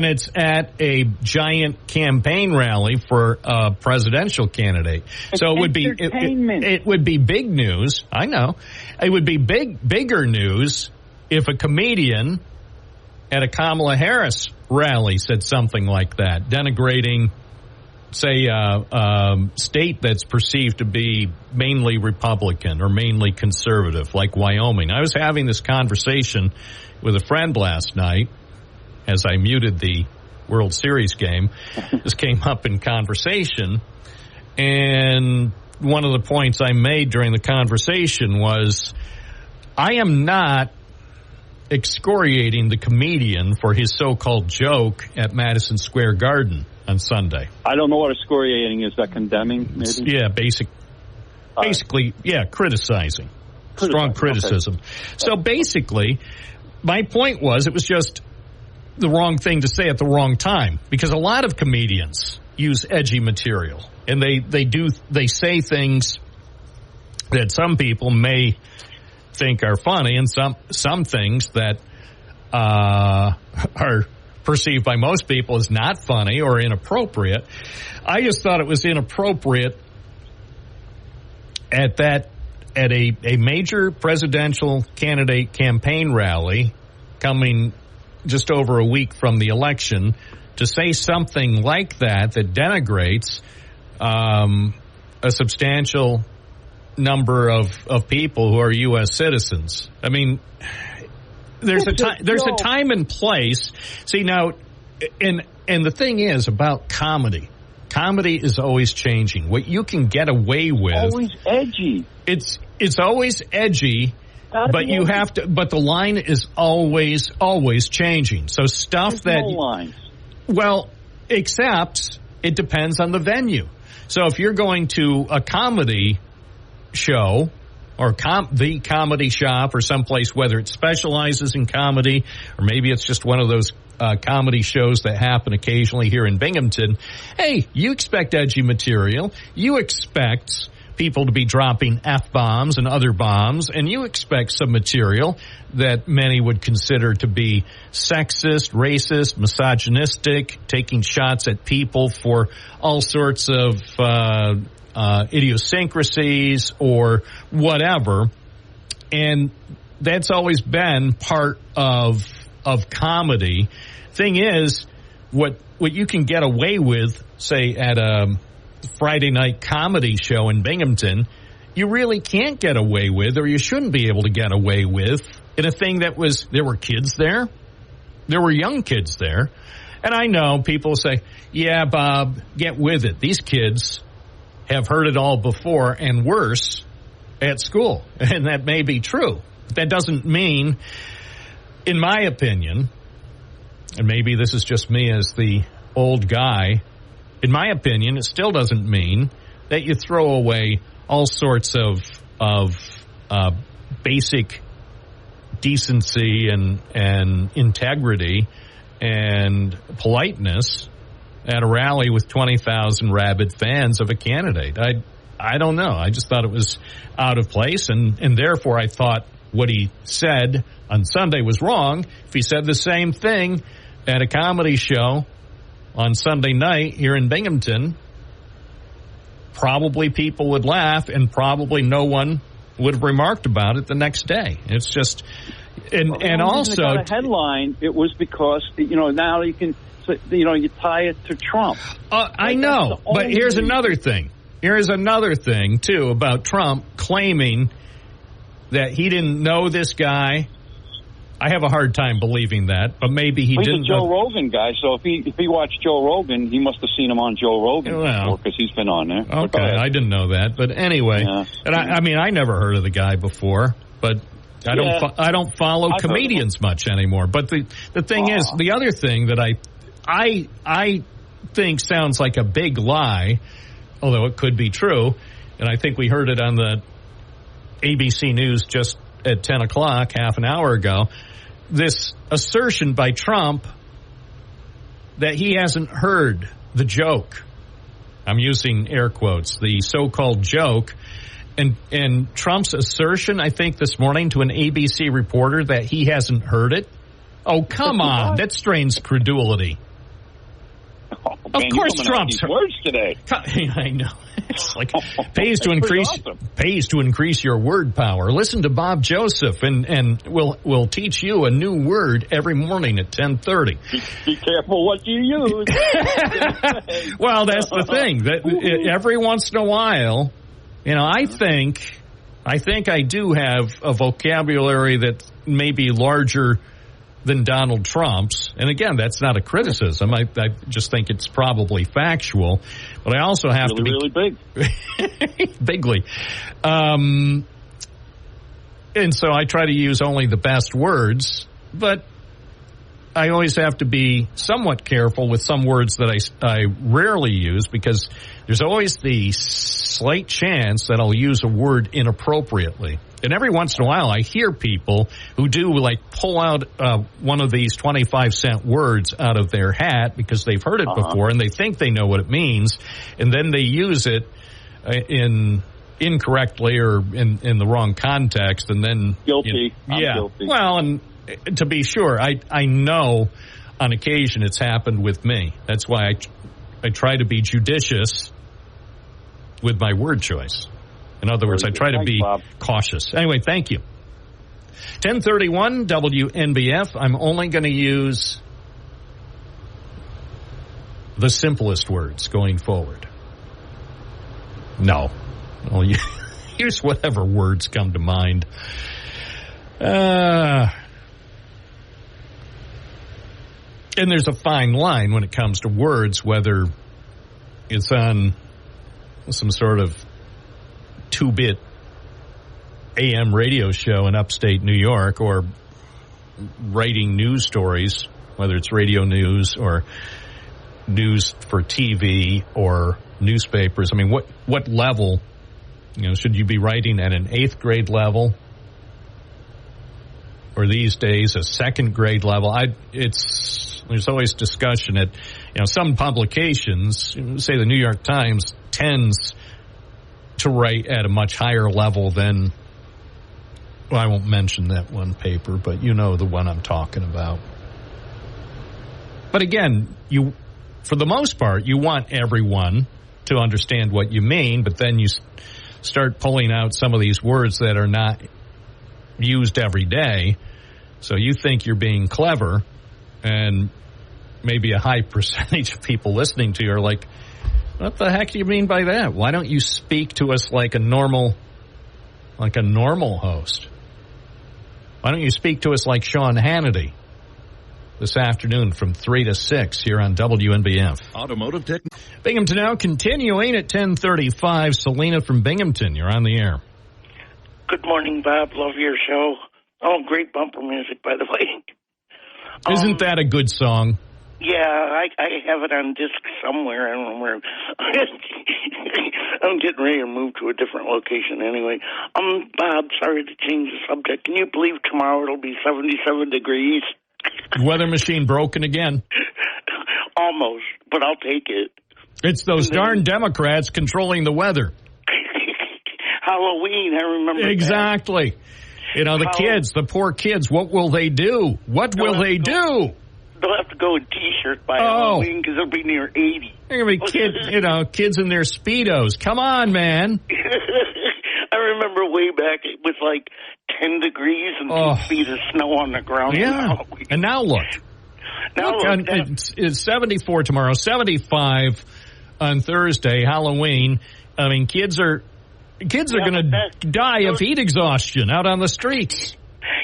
it's at a giant campaign rally for a presidential candidate, so it would be big news. I know it would be bigger news if a comedian at a Kamala Harris rally said something like that, denigrating, say, state that's perceived to be mainly Republican or mainly conservative, like Wyoming. I was having this conversation with a friend last night as I muted the World Series game. This came up in conversation, and one of the points I made during the conversation was, I am not excoriating the comedian for his so-called joke at Madison Square Garden on Sunday. I don't know what excoriating is. That condemning, maybe? Yeah, basically, criticizing. Strong criticism. Okay. So basically, my point was it was just the wrong thing to say at the wrong time, because a lot of comedians use edgy material, and they say things that some people may think are funny, and some things that are perceived by most people as not funny or inappropriate. I just thought it was inappropriate at a major presidential candidate campaign rally coming just over a week from the election to say something like that denigrates a substantial number of people who are U.S. citizens. I mean, there's a time and place. See, now, and the thing is about comedy. Comedy is always changing. What you can get away with, always edgy. It's always edgy, but you have to. But the line is always changing. So stuff There's no lines. Well, except it depends on the venue. So if you're going to a comedy show or the comedy shop or someplace, whether it specializes in comedy or maybe it's just one of those comedy shows that happen occasionally here in Binghamton, hey, you expect edgy material. You expect people to be dropping F-bombs and other bombs, and you expect some material that many would consider to be sexist, racist, misogynistic, taking shots at people for all sorts of idiosyncrasies or whatever. And that's always been part of comedy. Thing is, what you can get away with, say, at a Friday night comedy show in Binghamton, you really can't get away with, or you shouldn't be able to get away with, in a thing that was, there were kids there. There were young kids there. And I know people say, yeah, Bob, get with it. These kids have heard it all before and worse at school. And that may be true. But that doesn't mean, in my opinion, and maybe this is just me as the old guy, in my opinion, it still doesn't mean that you throw away all sorts of basic decency and integrity and politeness at a rally with 20,000 rabid fans of a candidate. I don't know. I just thought it was out of place, and therefore I thought what he said on Sunday was wrong. If he said the same thing at a comedy show on Sunday night here in Binghamton, probably people would laugh, and probably no one would have remarked about it the next day. It's just, and also, got a headline. It was because now you can you tie it to Trump. I know, but here's another thing. Here's another thing too about Trump claiming that he didn't know this guy. I have a hard time believing that, but maybe he didn't. He's a Joe Rogan guy, so if he watched Joe Rogan, he must have seen him on Joe Rogan before, because he's been on there. Okay, I didn't know that, but anyway, and I mean, I never heard of the guy before, but I don't follow comedians much anymore. But the thing is, the other thing that I think sounds like a big lie, although it could be true, and I think we heard it on the ABC News just at 10 o'clock, half an hour ago, this assertion by Trump that he hasn't heard the joke. I'm using air quotes, the so-called joke. And Trump's assertion, I think, this morning to an ABC reporter that he hasn't heard it. Oh, come on. That strains credulity. Oh, man, of course, Trump's words today. I know. It's like pays to increase your word power. Listen to Bob Joseph, and we'll teach you a new word every morning at 10:30. Be careful what you use. Well, that's the thing. That every once in a while, I think I do have a vocabulary that may be larger than Donald Trump's. And again, that's not a criticism. I just think it's probably factual. But I also have to be really big. Bigly. And so I try to use only the best words, but I always have to be somewhat careful with some words that I rarely use, because there's always the slight chance that I'll use a word inappropriately. And every once in a while, I hear people who do pull out one of these 25-cent words out of their hat because they've heard it before and they think they know what it means, and then they use it incorrectly or in the wrong context, and then guilty. I'm guilty. Well, and to be sure, I know on occasion it's happened with me. That's why I try to be judicious with my word choice. In other words, I try to be cautious. Anyway, thank you. 1031 WNBF. I'm only going to use the simplest words going forward. No. Well, use whatever words come to mind. And there's a fine line when it comes to words, whether it's on some sort of 2-bit AM radio show in upstate New York, or writing news stories, whether it's radio news or news for TV or newspapers. I mean, what level, should you be writing at an 8th grade level, or these days a 2nd grade level? There's always discussion at, some publications, say the New York Times, tends to write at a much higher level than, well, I won't mention that one paper, but you know the one I'm talking about. But again, for the most part, you want everyone to understand what you mean, but then you start pulling out some of these words that are not used every day. So you think you're being clever, and maybe a high percentage of people listening to you are like, what the heck do you mean by that? Why don't you speak to us like a normal host? Why don't you speak to us like Sean Hannity this afternoon from 3 to 6 here on WNBF. Automotive Tech. Binghamton now continuing at 10:35. Selena from Binghamton, you're on the air. Good morning, Bob. Love your show. Oh, great bumper music, by the way. Isn't that a good song? Yeah, I have it on disc somewhere. I don't know where. I'm getting ready to move to a different location anyway. Bob, sorry to change the subject. Can you believe tomorrow it'll be 77 degrees? Weather machine broken again. Almost, but I'll take it. It's those darn Democrats controlling the weather. Halloween, I remember exactly. That. You know, the kids, the poor kids, what will they do? What will they do? They'll have to go in T-shirt by Halloween because they'll be near 80. They're going to be kids in their Speedos. Come on, man. I remember way back it was like 10 degrees and 2 feet of snow on the ground. Yeah, and now look. It's 74 tomorrow, 75 on Thursday, Halloween. I mean, kids are going to die of heat exhaustion out on the streets.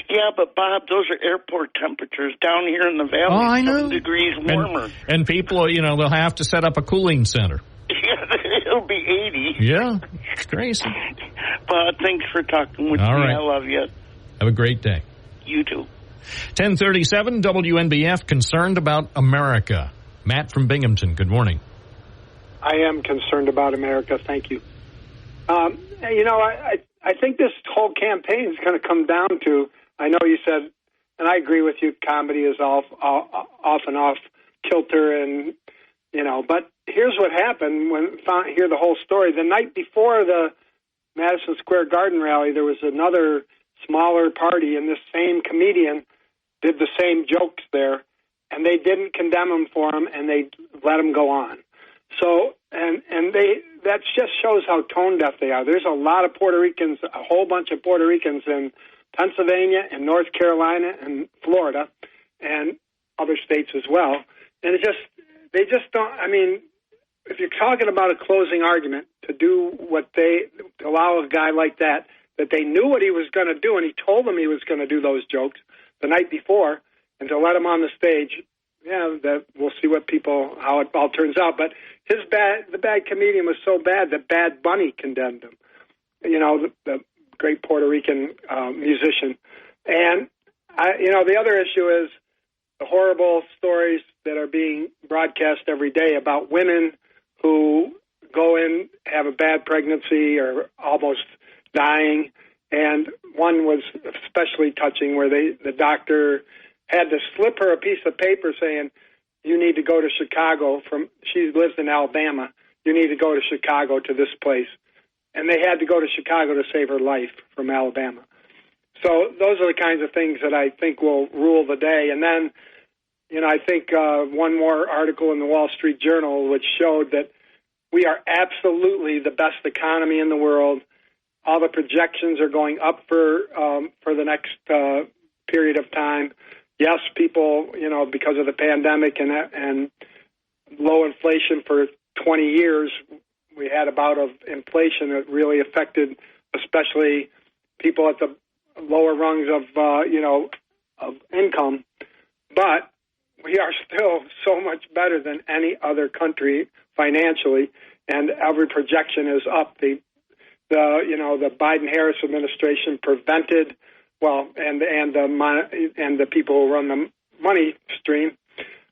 Yeah, but Bob, those are airport temperatures down here in the valley. Oh, I know. 7 degrees warmer. And people, they'll have to set up a cooling center. It'll be 80. Yeah, it's crazy. But thanks for talking with me. Right. I love you. Have a great day. You too. 10:37 WNBF, concerned about America. Matt from Binghamton, good morning. I am concerned about America. Thank you. I think this whole campaign is going to come down to, I know you said, and I agree with you, comedy is off and off kilter, and, but here's what happened hear the whole story. The night before the Madison Square Garden rally, there was another smaller party, and this same comedian did the same jokes there, and they didn't condemn him for them, and they let him go on. So, that just shows how tone deaf they are. There's a lot of Puerto Ricans, a whole bunch of Puerto Ricans in Pennsylvania and North Carolina and Florida and other states as well. And they just don't, if you're talking about a closing argument to do to allow a guy like that they knew what he was going to do, and he told them he was going to do those jokes the night before, and to let him on the stage, that we'll see how it all turns out. But the bad comedian was so bad that Bad Bunny condemned him. The great Puerto Rican musician. And the other issue is the horrible stories that are being broadcast every day about women who go in, have a bad pregnancy or almost dying. And one was especially touching where the doctor had to slip her a piece of paper saying, you need to go to Chicago she lives in Alabama. You need to go to Chicago to this place. And they had to go to Chicago to save her life from Alabama. So those are the kinds of things that I think will rule the day. And then, I think one more article in the Wall Street Journal which showed that we are absolutely the best economy in the world. All the projections are going up for the next period of time. Yes, people, because of the pandemic and low inflation for 20 years, we had a bout of inflation that really affected especially people at the lower rungs of income. But we are still so much better than any other country financially, and every projection is up. The Biden-Harris administration prevented, and the people who run the money stream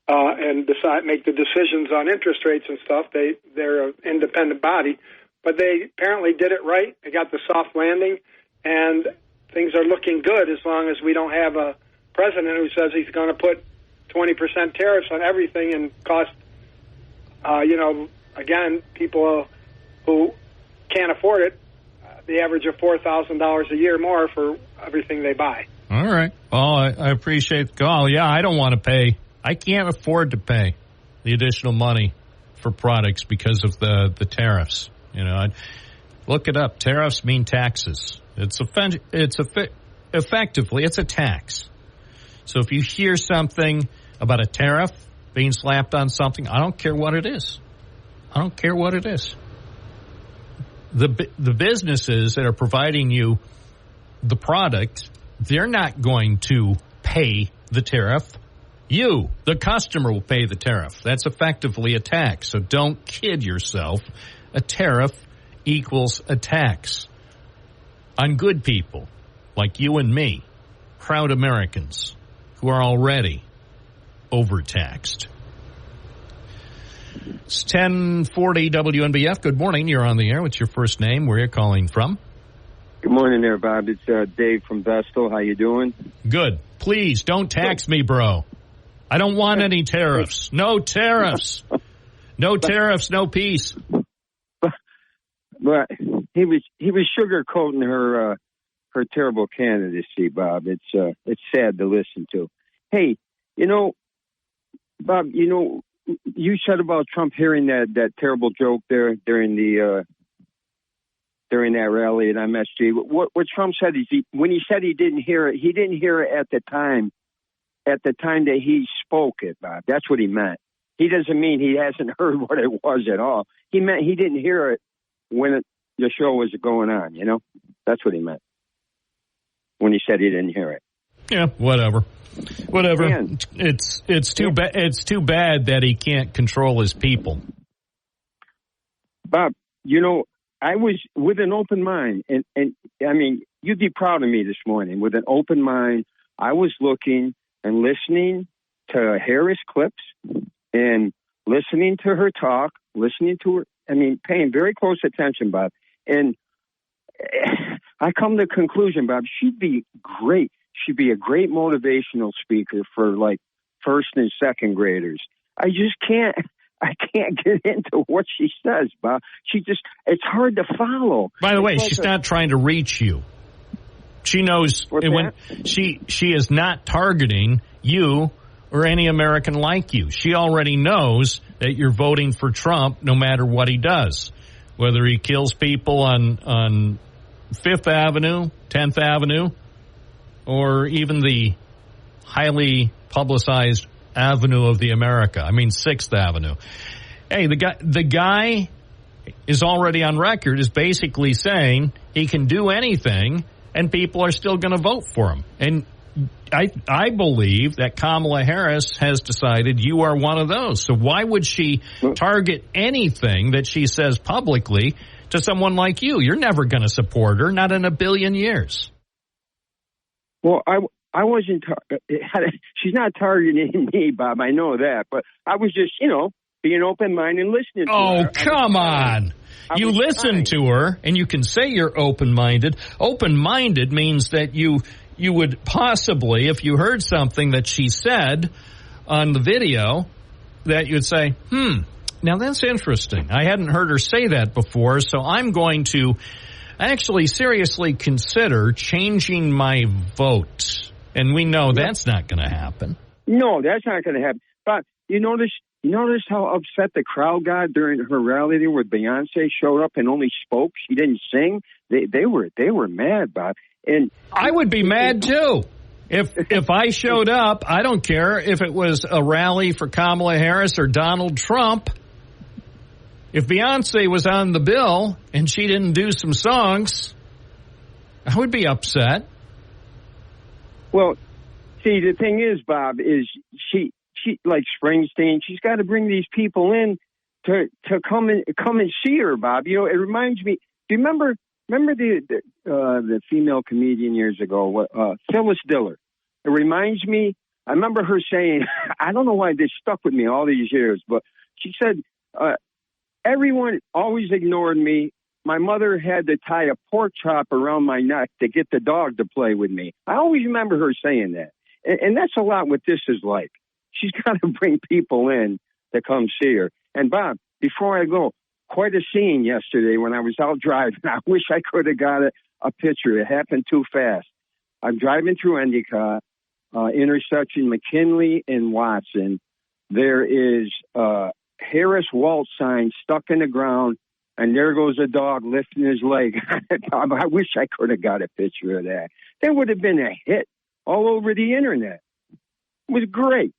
and make the decisions on interest rates and stuff. They're an independent body, but they apparently did it right. They got the soft landing, and things are looking good as long as we don't have a president who says he's going to put 20% tariffs on everything and cost, again, people who can't afford it, the average of $4,000 a year more for everything they buy. All right. Well, I appreciate the call. Yeah, I don't want to pay. I can't afford to pay the additional money for products because of the tariffs. You know, look it up. Tariffs mean taxes. Effectively, it's a tax. So if you hear something about a tariff being slapped on something, I don't care what it is. I don't care what it is. The businesses that are providing you the product, they're not going to pay the tariff. You, the customer, will pay the tariff. That's effectively a tax. So don't kid yourself. A tariff equals a tax on good people like you and me, proud Americans who are already overtaxed. It's 1040 WNBF. Good morning. You're on the air. What's your first name? Where are you calling from? Good morning there, Bob. It's Dave from Vestal. How you doing? Good. Please don't tax me, bro. I don't want any tariffs. No tariffs. No tariffs, no peace. But he was sugarcoating her terrible candidacy, Bob. It's sad to listen to. Hey, Bob, you said about Trump hearing that terrible joke there during that rally at MSG. What Trump said is when he said he didn't hear it at the time that he spoke it, Bob. That's what he meant. He doesn't mean he hasn't heard what it was at all. He meant he didn't hear it when the show was going on, That's what he meant when he said he didn't hear it. Yeah, whatever. Man. It's too bad. It's too bad that he can't control his people. Bob, I was with an open mind, and I mean, you'd be proud of me this morning. With an open mind, I was looking and listening to Harris clips and listening to her talk, paying very close attention, Bob. And I come to the conclusion, Bob, she'd be great. She'd be a great motivational speaker for like first and second graders. I can't get into what she says, Bob. It's hard to follow. By the way, she's not trying to reach you. She knows when she is not targeting you or any American like you. She already knows that you're voting for Trump no matter what he does. Whether he kills people on 5th Avenue, 10th Avenue, or even the highly publicized Avenue of the America. 6th Avenue. Hey, the guy is already on record as basically saying he can do anything and people are still going to vote for him. And I believe that Kamala Harris has decided you are one of those. So why would she target anything that she says publicly to someone like you? You're never going to support her, not in a billion years. Well, I wasn't. She's not targeting me, Bob. I know that, but I was just, being open-minded and listening to her. Oh, come on. You listen to her, and you can say you're open-minded. Open-minded means that you would possibly, if you heard something that she said on the video, that you'd say, now that's interesting. I hadn't heard her say that before, so I'm going to actually seriously consider changing my vote. And we know that's not going to happen. No, that's not going to happen. But you notice how upset the crowd got during her rally there where Beyonce showed up and only spoke? She didn't sing. They were mad, Bob. And I would be mad too. If I showed up, I don't care if it was a rally for Kamala Harris or Donald Trump. If Beyonce was on the bill and she didn't do some songs, I would be upset. Well, see, the thing is, Bob, is she like Springsteen, she's got to bring these people in to come and see her, Bob. It reminds me. Do you remember the female comedian years ago, Phyllis Diller? It reminds me. I remember her saying, I don't know why this stuck with me all these years, but she said, everyone always ignored me. My mother had to tie a pork chop around my neck to get the dog to play with me. I always remember her saying that. And that's a lot what this is like. She's got to bring people in to come see her. And, Bob, before I go, quite a scene yesterday when I was out driving. I wish I could have got a picture. It happened too fast. I'm driving through Endicott, intersection McKinley and Watson. There is a Harris Walt sign stuck in the ground, and there goes a dog lifting his leg. I wish I could have got a picture of that. That would have been a hit all over the internet. It was great.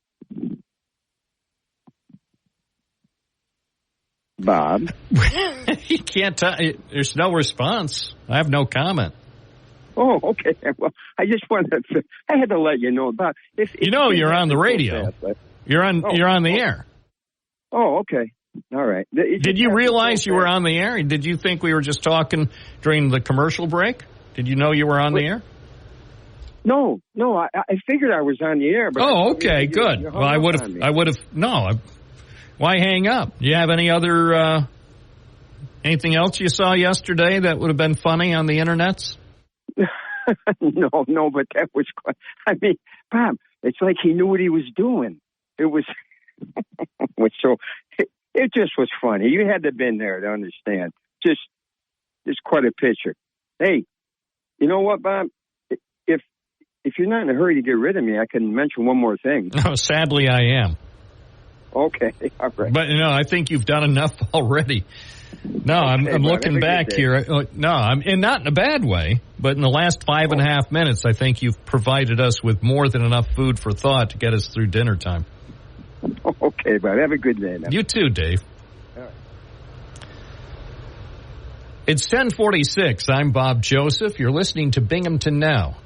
Bob? You can't tell. There's no response. I have no comment. Oh, okay. Well, I just wanted to, I had to let you know, Bob. If you're on the radio. You're on the air. Oh, okay. All right. Did you realize you were on the air? Did you think we were just talking during the commercial break? Did you know you were on the air? No. I figured I was on the air. But okay, good. Well, I would have. No. Why hang up? Do you have any other anything else you saw yesterday that would have been funny on the internets? No, but that was. I mean, Bob, it's like he knew what he was doing. It was. So it just was funny. You had to have been there to understand. Just quite a picture. Hey, you know what, Bob? If you're not in a hurry to get rid of me, I can mention one more thing. No, sadly, I am. Okay, all right. But I think you've done enough already. No, I'm looking back here. No, and not in a bad way, but in the last 5.5 minutes, I think you've provided us with more than enough food for thought to get us through dinner time. Okay, bud. Have a good day now. You too, Dave. All right. It's 10:46. I'm Bob Joseph. You're listening to Binghamton Now,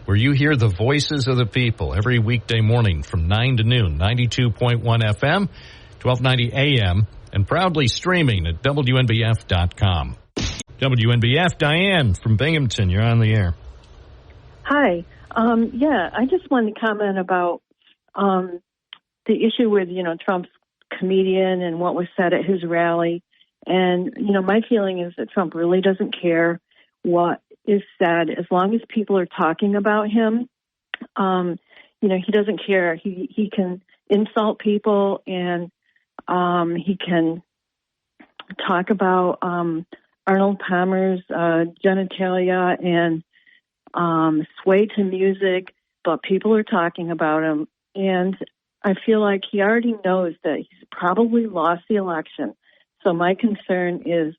where you hear the voices of the people every weekday morning from 9 to noon, 92.1 FM, 1290 AM, and proudly streaming at WNBF.com. WNBF, Diane from Binghamton, you're on the air. Hi. I just wanted to comment about the issue with, Trump's comedian and what was said at his rally. And, my feeling is that Trump really doesn't care what is said as long as people are talking about him. He doesn't care. He can insult people and he can talk about Arnold Palmer's genitalia and sway to music, but people are talking about him. And I feel like he already knows that he's probably lost the election. So my concern is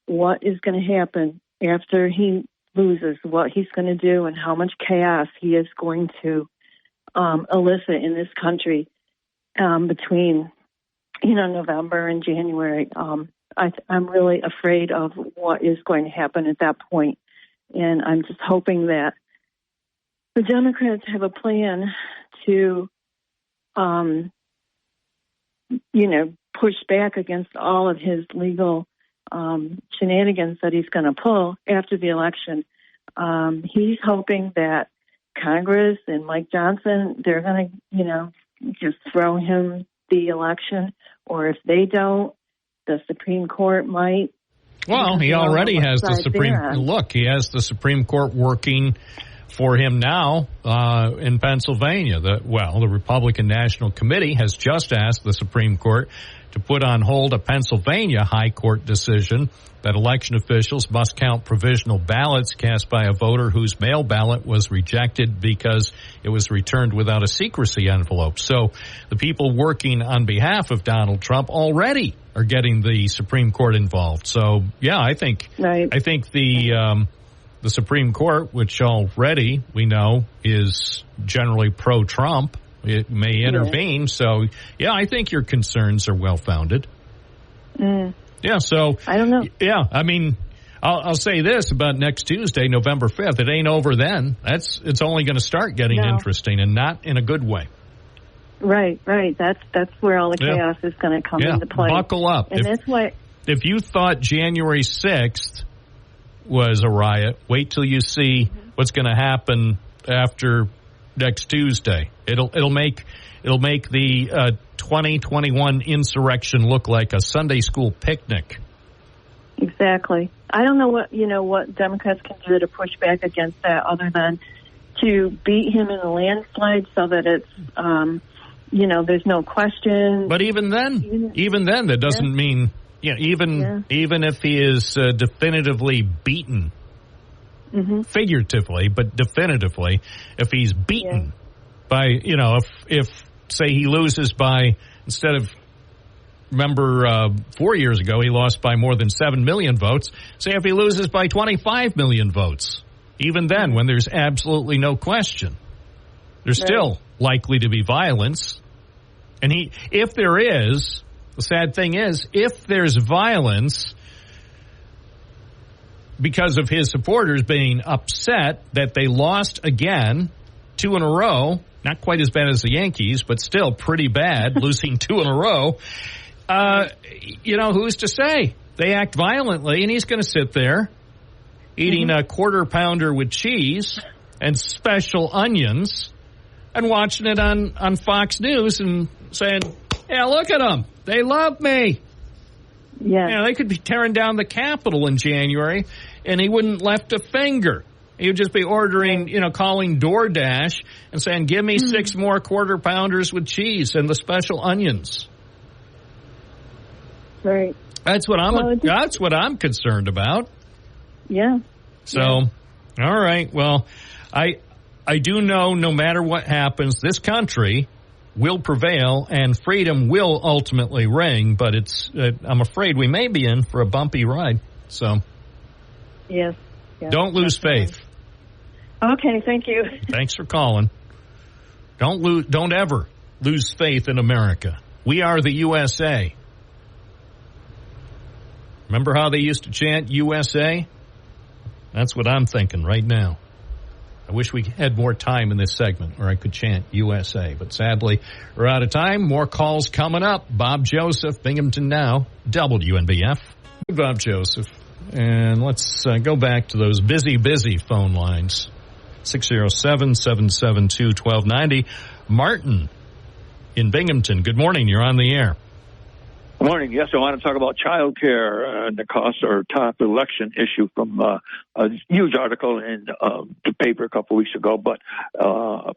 what is going to happen after he loses, what he's going to do, and how much chaos he is going to elicit in this country between, November and January. I'm really afraid of what is going to happen at that point. And I'm just hoping that the Democrats have a plan to, push back against all of his legal shenanigans that he's going to pull after the election. He's hoping that Congress and Mike Johnson, they're going to, just throw him the election. Or if they don't, the Supreme Court might. Well, he already has the Supreme. Look, he has the Supreme Court working for him now in Pennsylvania. The Republican National Committee has just asked the Supreme Court to put on hold a Pennsylvania High Court decision that election officials must count provisional ballots cast by a voter whose mail ballot was rejected because it was returned without a secrecy envelope. So the people working on behalf of Donald Trump already are getting the Supreme Court involved. So, I think the Supreme Court, which already we know is generally pro-Trump, it may intervene. So, I think your concerns are well-founded. Yeah, so I don't know. Yeah, I mean, I'll say this about next Tuesday, November 5th. It ain't over then. It's only going to start getting interesting, and not in a good way. Right. That's where all the chaos is going to come into play. Buckle up. And that's why. If you thought January 6th was a riot, wait till you see what's going to happen after next Tuesday. It'll make the 2021 insurrection look like a Sunday school picnic. Exactly. I don't know what Democrats can do to push back against that, other than to beat him in a landslide so that it's there's no question. But even then, that doesn't mean, even if he is definitively beaten, figuratively, but definitively, if he's beaten by, if say he loses by, instead of, remember 4 years ago, he lost by more than 7 million votes. Say if he loses by 25 million votes, even then, when there's absolutely no question, there's still likely to be violence. And if there is, the sad thing is, if there's violence because of his supporters being upset that they lost again, 2 in a row, not quite as bad as the Yankees, but still pretty bad, losing 2 in a row, who's to say? They act violently, and he's going to sit there eating a quarter pounder with cheese and special onions and watching it on Fox News and saying, yeah, look at them. They love me. Yeah. They could be tearing down the Capitol in January, and he wouldn't lift a finger. He would just be ordering, calling DoorDash and saying, give me 6 more quarter pounders with cheese and the special onions. Right. That's what I'm concerned about. Yeah. So, all right. Well, I do know no matter what happens, this country will prevail and freedom will ultimately ring, but I'm afraid we may be in for a bumpy ride. So, yes. Don't lose faith. Okay, thank you. Thanks for calling. Don't ever lose faith in America. We are the USA. Remember how they used to chant USA? That's what I'm thinking right now. I wish we had more time in this segment where I could chant USA, but sadly, we're out of time. More calls coming up. Bob Joseph, Binghamton Now, WNBF. Bob Joseph. And let's go back to those busy phone lines. 607-772-1290. Martin in Binghamton. Good morning. You're on the air. Good morning. Yes, I want to talk about child care and the cost or top election issue from a huge article in the paper a couple weeks ago, but I'll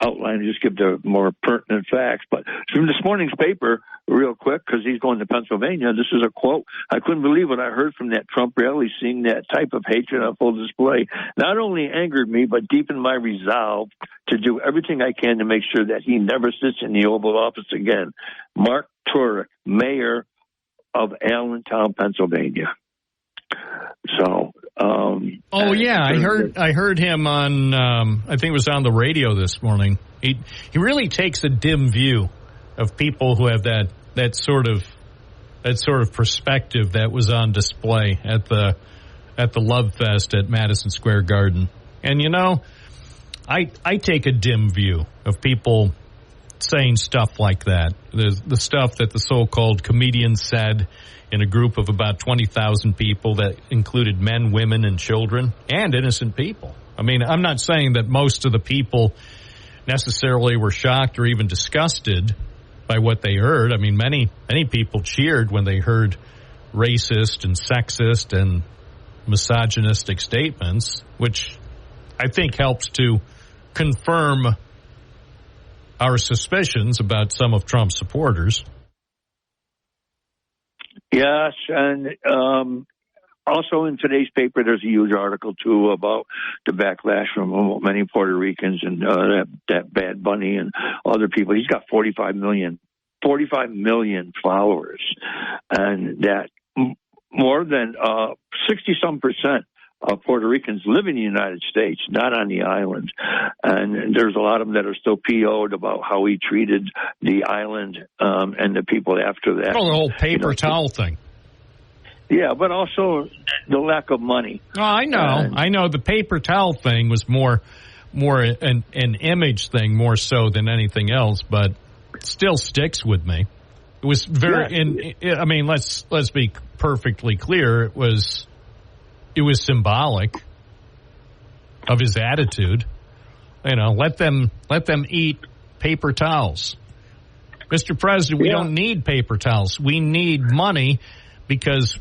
outline and just give the more pertinent facts. But from this morning's paper, real quick, because he's going to Pennsylvania, this is a quote. I couldn't believe what I heard from that Trump rally, seeing that type of hatred on full display. Not only angered me, but deepened my resolve to do everything I can to make sure that he never sits in the Oval Office again. Mark Turek, mayor of Allentown, Pennsylvania. So, I heard him on. I think it was on the radio this morning. He really takes a dim view of people who have that sort of perspective that was on display at the Love Fest at Madison Square Garden. And I take a dim view of people saying stuff like that. The stuff that the so-called comedian said in a group of about 20,000 people that included men, women, and children, and innocent people. I mean, I'm not saying that most of the people necessarily were shocked or even disgusted by what they heard. I mean, many people cheered when they heard racist and sexist and misogynistic statements, which I think helps to confirm our suspicions about some of Trump's supporters. Yes, and also in today's paper, there's a huge article, too, about the backlash from many Puerto Ricans and that Bad Bunny and other people. He's got 45 million followers, and that more than 60-some% of Puerto Ricans live in the United States, not on the island. And there's a lot of them that are still PO'd about how he treated the island and the people after that. Oh, the whole paper towel thing. Yeah, but also the lack of money. Oh, I know. The paper towel thing was more an image thing more so than anything else, but it still sticks with me. It was very. Yeah. I mean, let's be perfectly clear. It was symbolic of his attitude. Let them eat paper towels. Mr. President, we don't need paper towels. We need money because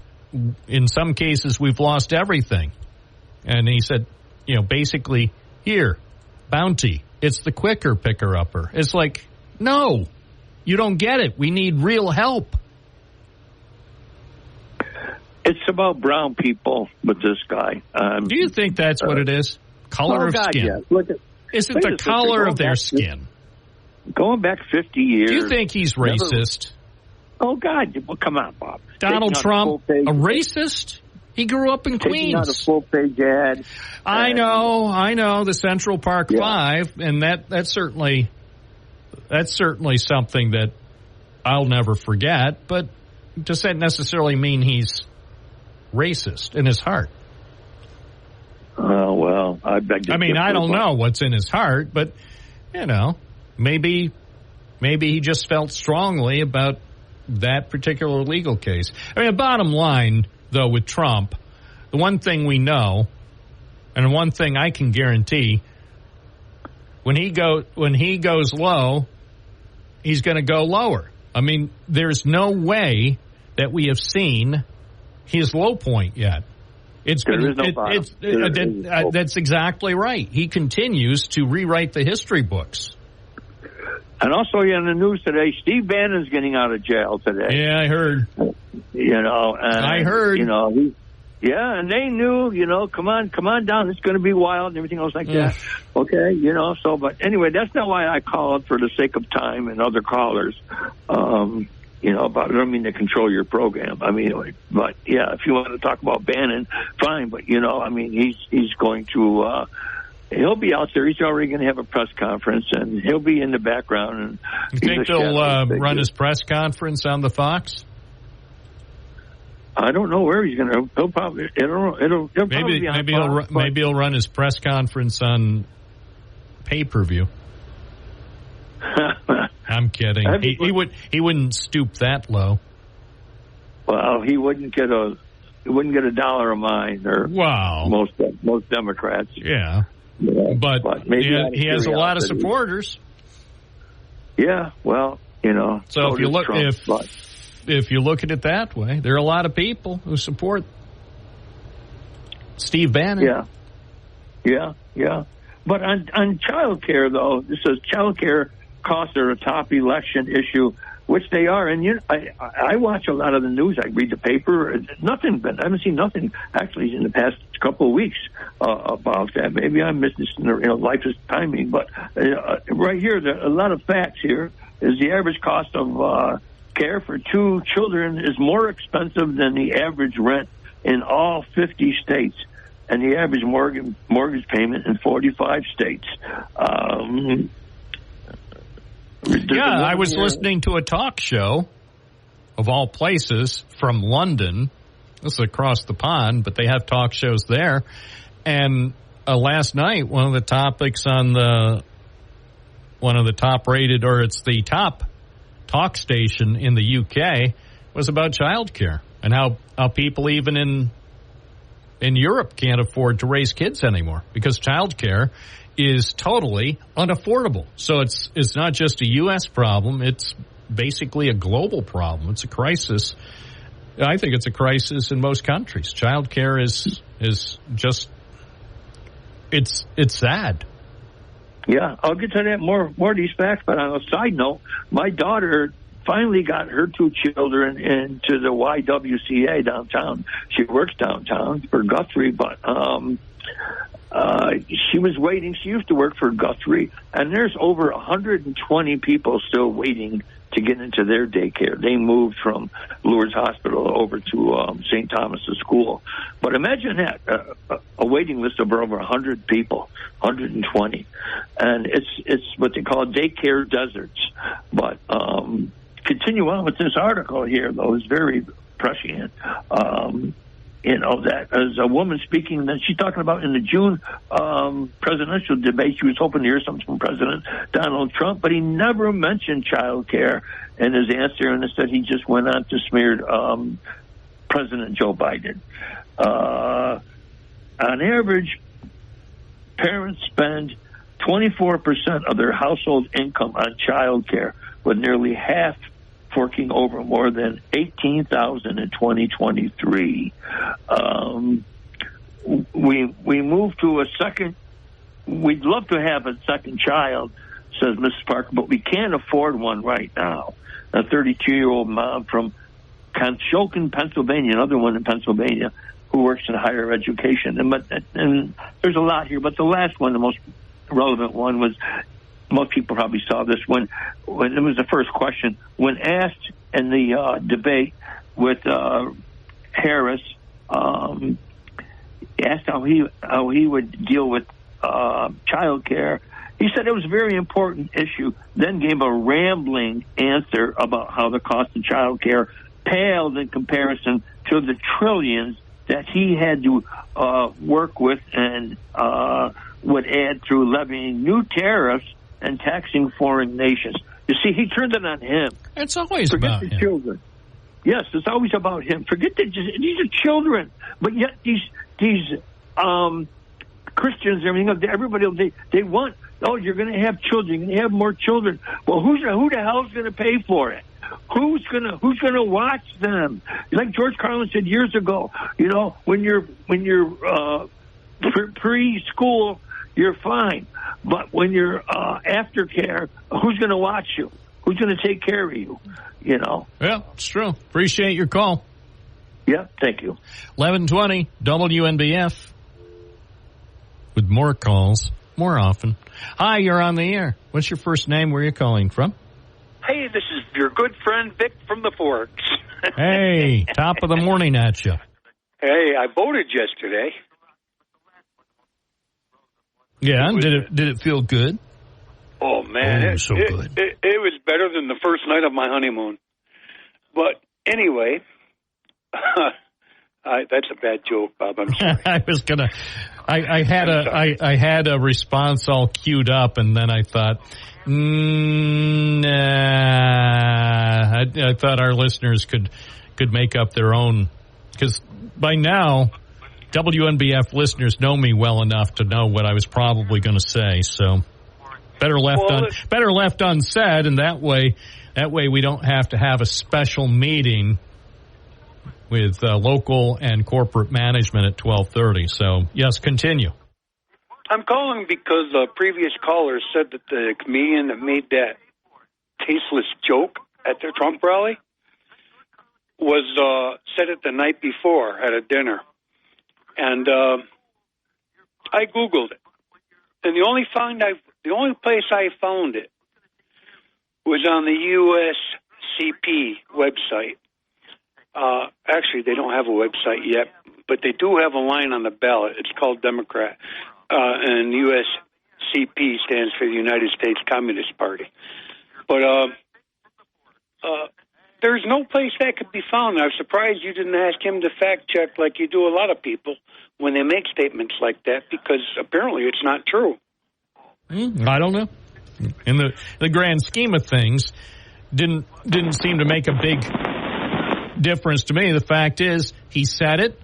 in some cases we've lost everything. And he said, basically, here, bounty. It's the quicker picker-upper. It's like, No, you don't get it. We need real help. It's about brown people with this guy. Do you think that's what it is? Color of skin? Yes. Look at, is it the color of their skin? Going back 50 years. Do you think he's racist? Oh, God. Well, come on, Bob. Donald Trump, a racist? He grew up in Queens. Not a full-page ad. I know, the Central Park Five, and that's certainly something that I'll never forget, but does that necessarily mean he's racist in his heart? Oh, well, I beg to differ. I don't know what's in his heart, but, maybe he just felt strongly about that particular legal case. The bottom line, though, with Trump, the one thing we know, and the one thing I can guarantee, when he goes low, he's going to go lower. There's no way that we have seen his low point yet. That's exactly right. He continues to rewrite the history books. And also, in the news today, Steve Bannon's getting out of jail today. Yeah, I heard. I heard. And they knew, come on down, it's going to be wild and everything else like that. Okay, but anyway, that's not why I called for the sake of time and other callers. But I don't mean to control your program. But yeah, if you want to talk about Bannon, fine. But he's going to. He'll be out there. He's already going to have a press conference, and he'll be in the background. And you think they'll run his press conference on the Fox? I don't know where he's going to. He'll probably. Maybe he'll run his press conference on pay-per-view. I'm kidding. He wouldn't stoop that low. Well, he wouldn't get a dollar of mine, or most Democrats. Yeah, but maybe he has a lot of supporters. Yeah, well, So if you look at it that way, there are a lot of people who support Steve Bannon. Yeah. But on child care, though, this says child care costs are a top election issue, which they are. And I watch a lot of the news. I read the paper. I haven't seen nothing actually in the past couple of weeks about that. Maybe I'm missing. Life is timing. But right here, there are a lot of facts here. Is the average cost of care for 2 children is more expensive than the average rent in all 50 states, and the average mortgage payment in 45 states. I was listening to a talk show, of all places, from London. This is across the pond, but they have talk shows there. And last night, one of the topics on one of the top-rated, or it's the top talk station in the UK, was about childcare and how people even in Europe can't afford to raise kids anymore because childcare is totally unaffordable. So it's not just a U.S. problem. It's basically a global problem. It's a crisis. I think it's a crisis in most countries. Childcare is just it's sad. Yeah, I'll get to that more of these facts. But on a side note, my daughter finally got her 2 children into the YWCA downtown. She works downtown for Guthrie, but she was waiting. She used to work for Guthrie, and there's over 120 people still waiting to get into their daycare. They moved from Lourdes Hospital over to St. Thomas's School. But imagine that, a waiting list of over 100 people, 120. And it's what they call daycare deserts. But continue on with this article here, though, is very prescient. That as a woman speaking, that she's talking about in the June presidential debate, she was hoping to hear something from President Donald Trump, but he never mentioned child care in his answer, and instead he just went on to smear President Joe Biden. On average, parents spend 24% of their household income on child care, with nearly half forking over more than $18,000 in 2023. We moved to a second. We'd love to have a second child, says Mrs. Parker, but we can't afford one right now. A 32-year-old mom from Conshohocken, Pennsylvania, another one in Pennsylvania, who works in higher education. And there's a lot here, but the last one, the most relevant one, was, most people probably saw this when it was the first question. When asked in the debate with Harris, asked how he would deal with child care, he said it was a very important issue, then gave a rambling answer about how the cost of child care paled in comparison to the trillions that he had to work with and would add through levying new tariffs and taxing foreign nations. You see, he turned it on him. It's always Forget about the him. children. Yes, it's always about him. Forget that these are children, but yet these Christians and everything, everybody they want. Oh, you're going to have children. You're going to have more children. Well, who the hell's going to pay for it? Who's gonna watch them? Like George Carlin said years ago, you know, when you're preschool, you're fine, but when you're aftercare, who's going to watch you? Who's going to take care of you? You know. Yeah, it's true. Appreciate your call. Yeah, thank you. 1120 WNBF with more calls more often. Hi, you're on the air. What's your first name? Where are you calling from? Hey, this is your good friend Vic from the Forks. Hey, top of the morning at you. Hey, I voted yesterday. Yeah, did it feel good? Oh man, it was so good. It was better than the first night of my honeymoon. But anyway, that's a bad joke, Bob. I'm sorry. I had a response all queued up, and then I thought, nah. I thought our listeners could make up their own, because by now WNBF listeners know me well enough to know what I was probably going to say. So better left unsaid, and that way we don't have to have a special meeting with local and corporate management at 12:30. So yes, continue. I'm calling because the previous caller said that the comedian that made that tasteless joke at the Trump rally was said it the night before at a dinner. And I Googled it. And the only place I found it was on the USCP website. Actually, they don't have a website yet, but they do have a line on the ballot. It's called Democrat. And USCP stands for the United States Communist Party. But there's no place that could be found. I'm surprised you didn't ask him to fact check like you do a lot of people when they make statements like that, because apparently it's not true. I don't know. In the grand scheme of things, didn't seem to make a big difference to me. The fact is, he said it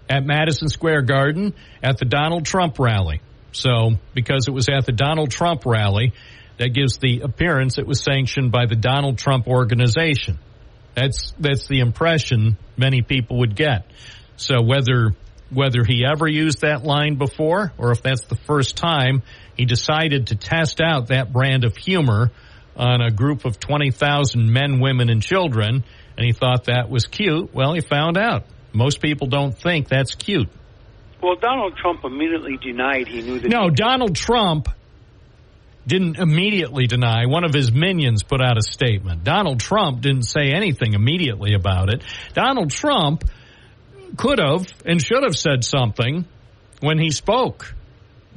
at Madison Square Garden at the Donald Trump rally. So, because it was at the Donald Trump rally, that gives the appearance it was sanctioned by the Donald Trump organization. That's the impression many people would get. So whether he ever used that line before, or if that's the first time he decided to test out that brand of humor on a group of 20,000 men, women, and children, and he thought that was cute, well, he found out. Most people don't think that's cute. Well, Donald Trump immediately denied he knew that. No, Donald Trump didn't immediately deny. One of his minions put out a statement. Donald Trump didn't say anything immediately about it. Donald Trump could have and should have said something when he spoke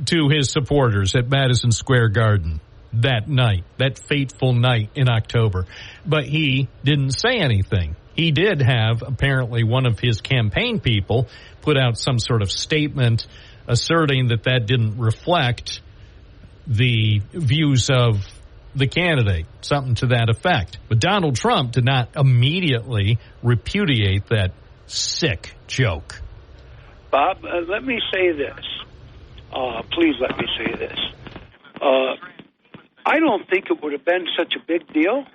to his supporters at Madison Square Garden that night, that fateful night in October. But he didn't say anything. He did have, apparently, one of his campaign people put out some sort of statement asserting that didn't reflect the views of the candidate, something to that effect. But Donald Trump did not immediately repudiate that sick joke. Bob, let me say this. Please let me say this. I don't think it would have been such a big deal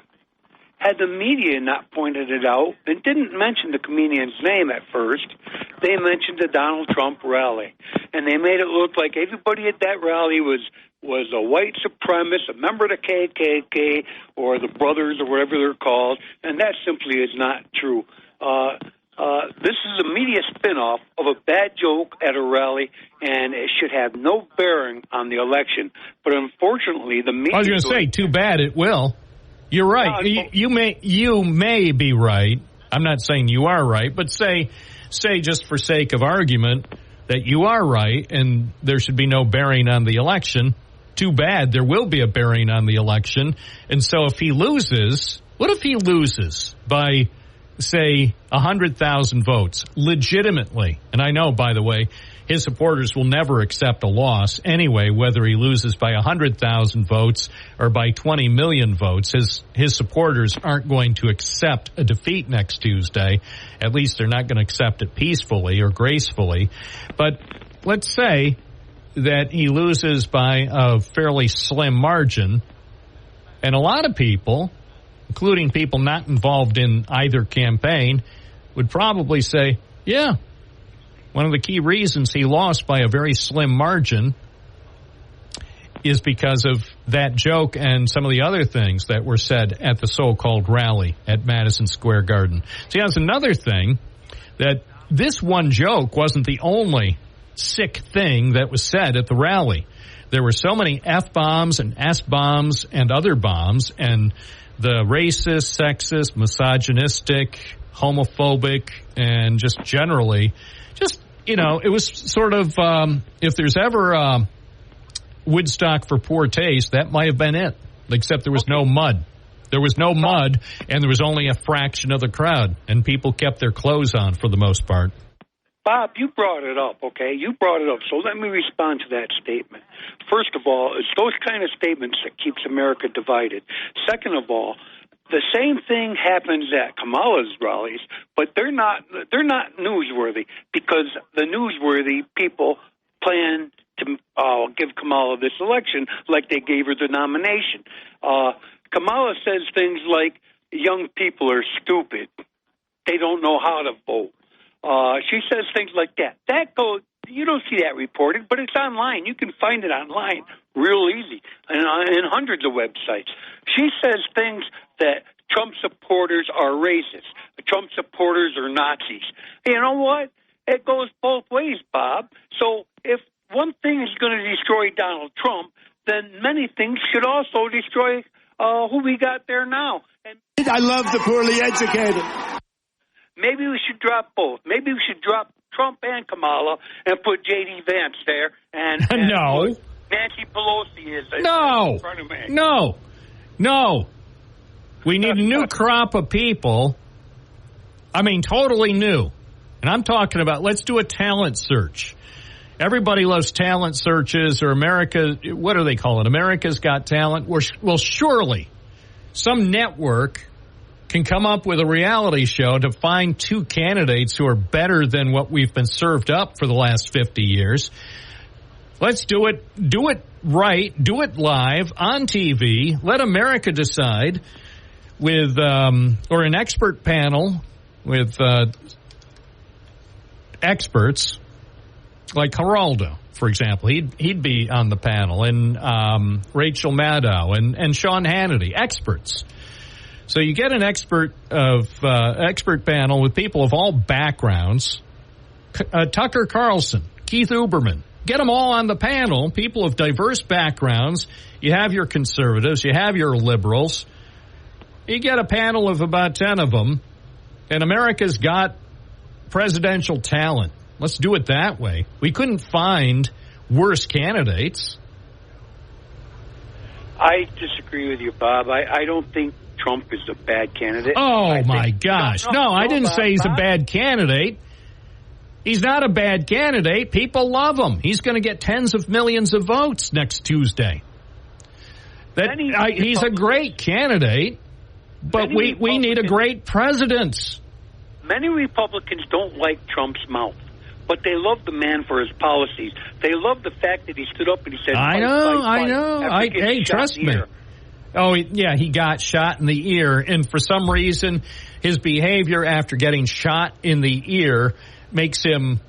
had the media not pointed it out and didn't mention the comedian's name at first. They mentioned the Donald Trump rally. and they made it look like everybody at that rally was a white supremacist, a member of the KKK, or the Brothers, or whatever they're called, and that simply is not true. This is a media spinoff of a bad joke at a rally, and it should have no bearing on the election. But unfortunately, the media... I was going to say, too bad it will. You're right. You may be right. I'm not saying you are right, but say just for sake of argument that you are right and there should be no bearing on the election. Too bad there will be a bearing on the election. And so if he loses, what if he loses by, say, 100,000 votes legitimately? And I know, by the way, his supporters will never accept a loss anyway, whether he loses by 100,000 votes or by 20 million votes. His supporters aren't going to accept a defeat next Tuesday. At least they're not going to accept it peacefully or gracefully. But let's say that he loses by a fairly slim margin, and a lot of people, including people not involved in either campaign, would probably say, yeah, one of the key reasons he lost by a very slim margin is because of that joke and some of the other things that were said at the so-called rally at Madison Square Garden. See, that's another thing, that this one joke wasn't the only sick thing that was said at the rally. There were so many F-bombs and S-bombs and other bombs, and the racist, sexist, misogynistic, homophobic, and just generally, it was sort of, if there's ever Woodstock for poor taste, that might have been it, except there was no mud. There was no mud, and there was only a fraction of the crowd, and people kept their clothes on for the most part. Bob, you brought it up, okay? You brought it up, so let me respond to that statement. First of all, it's those kind of statements that keeps America divided. Second of all, the same thing happens at Kamala's rallies, but they're not newsworthy, because the newsworthy people plan to give Kamala this election like they gave her the nomination. Kamala says things like, young people are stupid. They don't know how to vote. She says things like that. You don't see that reported, but it's online. You can find it online real easy and in hundreds of websites. She says things that Trump supporters are racist. Trump supporters are Nazis. You know what? It goes both ways, Bob. So if one thing is going to destroy Donald Trump, then many things should also destroy who we got there now. And I love the poorly educated. Maybe we should drop both. Maybe we should drop Trump and Kamala and put J.D. Vance there. And no. Nancy Pelosi is no. in front of me. No. We need a new crop of people. I mean, totally new. And I'm talking about, let's do a talent search. Everybody loves talent searches, or America, what do they call it? America's Got Talent? Well, surely some network can come up with a reality show to find two candidates who are better than what we've been served up for the last 50 years. Let's do it. Do it right. Do it live on TV. Let America decide with, or an expert panel with experts like Geraldo, for example. He'd be on the panel, and Rachel Maddow and Sean Hannity, experts. So you get an expert panel with people of all backgrounds. Tucker Carlson, Keith Uberman, get them all on the panel. People of diverse backgrounds. You have your conservatives, you have your liberals. You get a panel of about 10 of them, and America's got presidential talent. Let's do it that way. We couldn't find worse candidates. I disagree with you, Bob. I don't think Trump is a bad candidate. Oh, my gosh. No, I didn't say he's a bad candidate. He's not a bad candidate. People love him. He's going to get tens of millions of votes next Tuesday. He's a great candidate, but we need a great president. Many Republicans don't like Trump's mouth, but they love the man for his policies. They love the fact that he stood up and he said, I know. Hey, trust me. Oh, yeah, he got shot in the ear, and for some reason, his behavior after getting shot in the ear makes him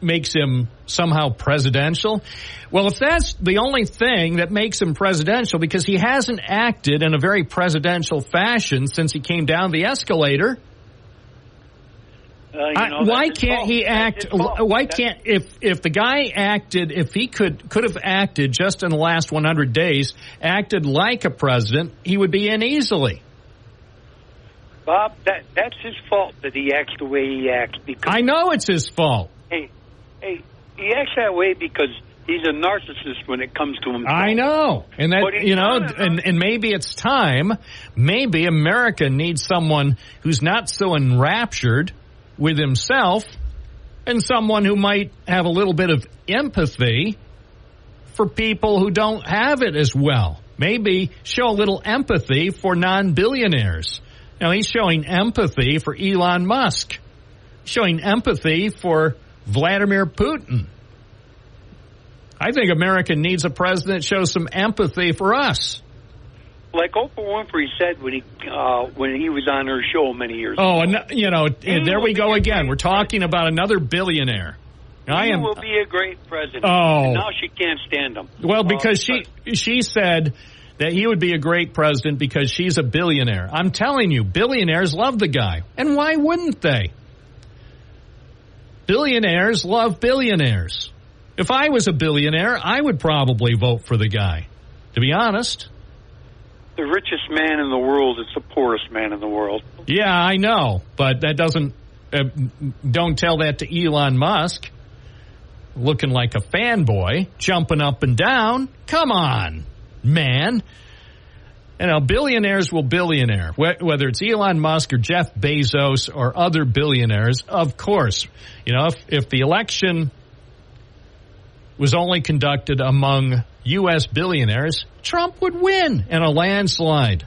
makes him somehow presidential. Well, if that's the only thing that makes him presidential, because he hasn't acted in a very presidential fashion since he came down the escalator, why can't he act? Why can't, if the guy acted, if he could have acted just in the last 100 days, acted like a president, he would be in easily. Bob, that's his fault that he acts the way he acts. Because I know it's his fault. Hey, he acts that way because he's a narcissist when it comes to himself. I know. And that, and maybe it's time, maybe America needs someone who's not so enraptured with himself and someone who might have a little bit of empathy for people who don't have it as well. Maybe show a little empathy for non-billionaires. Now, he's showing empathy for Elon Musk, showing empathy for Vladimir Putin. I think America needs a president that shows some empathy for us. Like Oprah Winfrey said when he was on her show many years ago. Oh, and there we go again. We're talking about another billionaire. He will be a great president. Oh. And now she can't stand him. Well, because she said that he would be a great president because she's a billionaire. I'm telling you, billionaires love the guy. And why wouldn't they? Billionaires love billionaires. If I was a billionaire, I would probably vote for the guy, to be honest. The richest man in the world is the poorest man in the world. Yeah, I know, but that doesn't. Don't tell that to Elon Musk, looking like a fanboy, jumping up and down. Come on, man. Billionaires will billionaire, whether it's Elon Musk or Jeff Bezos or other billionaires. Of course, if the election was only conducted among U.S. billionaires, Trump would win in a landslide.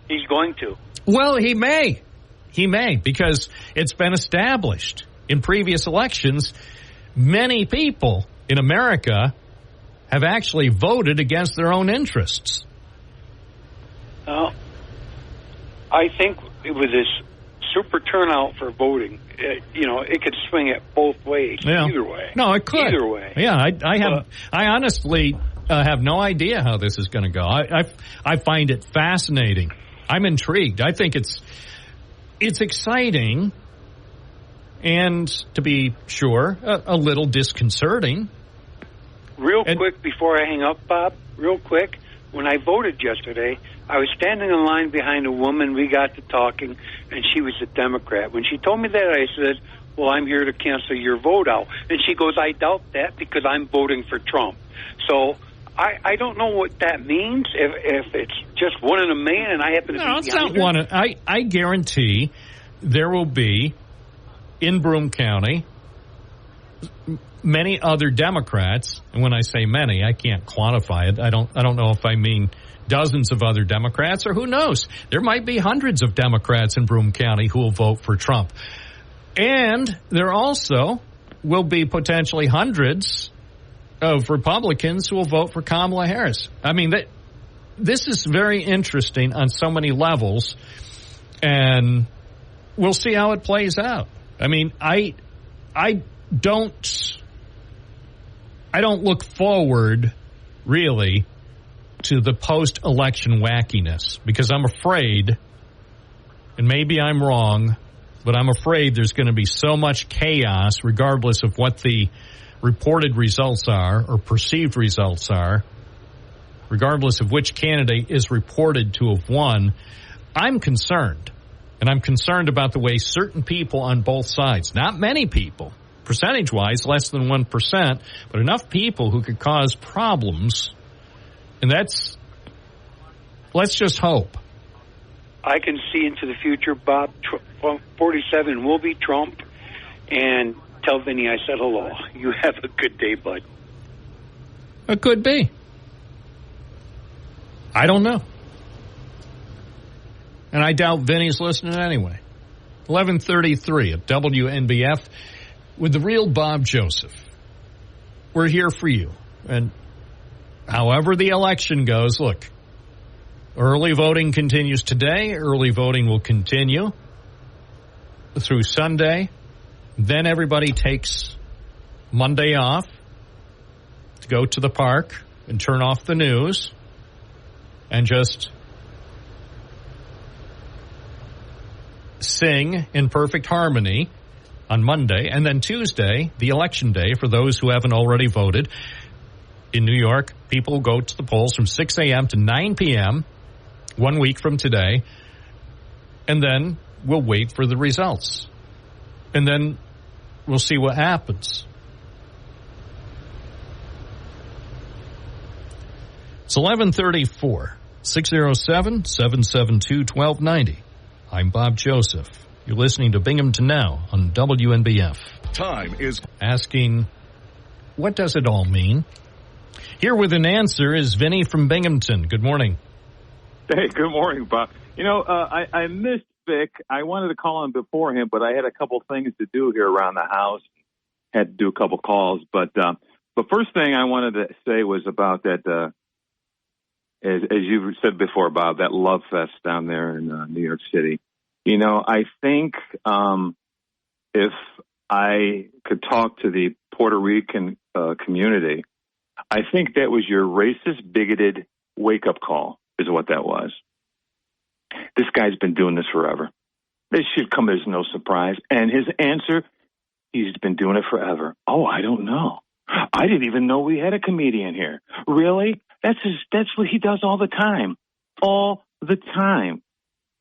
He's going to. Well, he may. He may, because it's been established in previous elections. Many people in America have actually voted against their own interests. I think with this super turnout for voting, it could swing it both ways. Yeah. Either way. No, it could. Either way. Yeah, I honestly have no idea how this is going to go. I find it fascinating. I'm intrigued. I think it's exciting and, to be sure, a little disconcerting. Quick before I hang up, Bob, real quick, when I voted yesterday, I was standing in line behind a woman. We got to talking, and she was a Democrat. When she told me that, I said, well, I'm here to cancel your vote out. And she goes, I doubt that because I'm voting for Trump. So I don't know what that means, if it's just one in a million and I happen to be it's not one. I guarantee there will be, in Broome County, many other Democrats, and when I say many, I can't quantify it. I don't know if I mean dozens of other Democrats, or who knows. There might be hundreds of Democrats in Broome County who will vote for Trump. And there also will be potentially hundreds of Republicans who will vote for Kamala Harris. I mean, this is very interesting on so many levels, and we'll see how it plays out. I mean, I don't look forward, really, to the post-election wackiness, because I'm afraid, and maybe I'm wrong, but I'm afraid there's going to be so much chaos, regardless of what the reported results are or perceived results are, regardless of which candidate is reported to have won. I'm concerned, and I'm concerned about the way certain people on both sides, not many people, percentage-wise, less than 1%, but enough people who could cause problems. And let's just hope. I can see into the future, Bob. 47 will be Trump. And tell Vinny I said hello. You have a good day, bud. It could be. I don't know. And I doubt Vinny's listening anyway. 11:33 at WNBF with the real Bob Joseph. We're here for you. And however the election goes, look, early voting continues today. Early voting will continue through Sunday. Then everybody takes Monday off to go to the park and turn off the news and just sing in perfect harmony on Monday. And then Tuesday, the election day, for those who haven't already voted. In New York, people go to the polls from 6 a.m. to 9 p.m. 1 week from today. And then we'll wait for the results. And then we'll see what happens. It's 11:34, 607-772-1290. I'm Bob Joseph. You're listening to Binghamton Now on WNBF. Time is asking, what does it all mean? Here with an answer is Vinny from Binghamton. Good morning. Hey, good morning, Bob. You know, I missed Vic. I wanted to call him before him, but I had a couple things to do here around the house. Had to do a couple calls. But first thing I wanted to say was about that, as you said before, Bob, that love fest down there in New York City. You know, I think if I could talk to the Puerto Rican community, I think that was your racist, bigoted wake-up call is what that was. This guy's been doing this forever. This should come as no surprise. And his answer, he's been doing it forever. Oh, I don't know. I didn't even know we had a comedian here. Really? That's what he does all the time. All the time.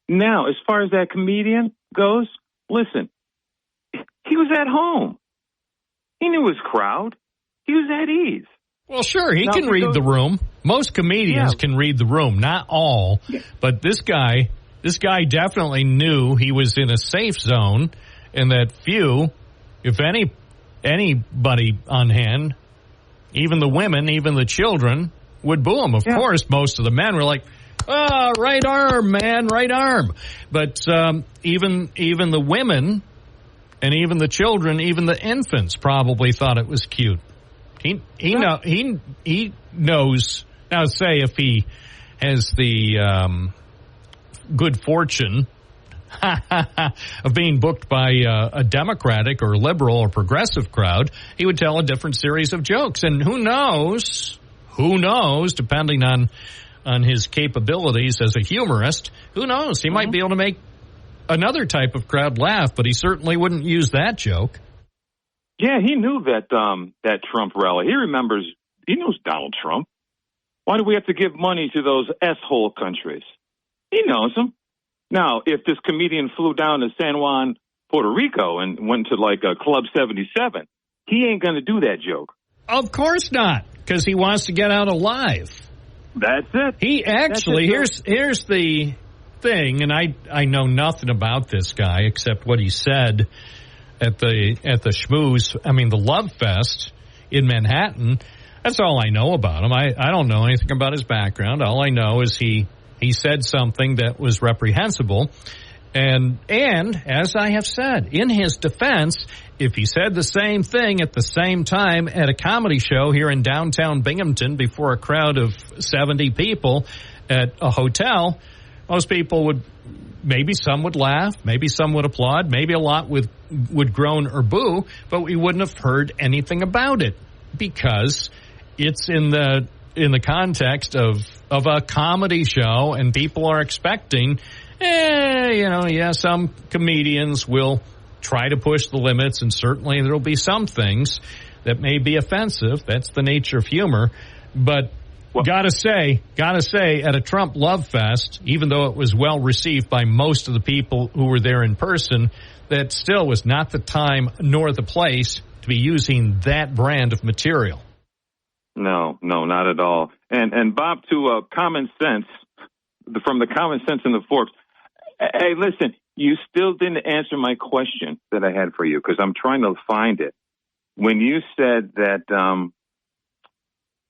Now, as far as that comedian goes, listen, he was at home. He knew his crowd. He was at ease. Well, sure, he can read the room. Most comedians can read the room, not all. Yeah. But this guy definitely knew he was in a safe zone and that few, if anybody on hand, even the women, even the children, would boo him. Of course, most of the men were like, oh, right arm, man, right arm. But even the women and even the children, even the infants probably thought it was cute. He knows. Now, say if he has the good fortune of being booked by a Democratic or liberal or progressive crowd, he would tell a different series of jokes. And who knows, depending on his capabilities as a humorist, who knows, he might be able to make another type of crowd laugh, but he certainly wouldn't use that joke. Yeah, he knew that Trump rally. He knows Donald Trump. Why do we have to give money to those S-hole countries? He knows them. Now, if this comedian flew down to San Juan, Puerto Rico, and went to like a Club 77, he ain't going to do that joke. Of course not, because he wants to get out alive. That's it. He actually, here's the thing, and I know nothing about this guy except what he said at the schmooze, the Love Fest in Manhattan. That's all I know about him. I don't know anything about his background. All I know is he said something that was reprehensible. And as I have said, in his defense, if he said the same thing at the same time at a comedy show here in downtown Binghamton before a crowd of 70 people at a hotel, most people would, maybe some would laugh, maybe some would applaud, maybe a lot would groan or boo, but we wouldn't have heard anything about it because it's in the context of a comedy show, and people are expecting, some comedians will try to push the limits, and certainly there will be some things that may be offensive. That's the nature of humor. But gotta say, at a Trump Love Fest, even though it was well received by most of the people who were there in person, that still was not the time nor the place to be using that brand of material. No, not at all. And Bob, to common sense, from the common sense in the forks, hey, listen, you still didn't answer my question that I had for you because I'm trying to find it. When you said that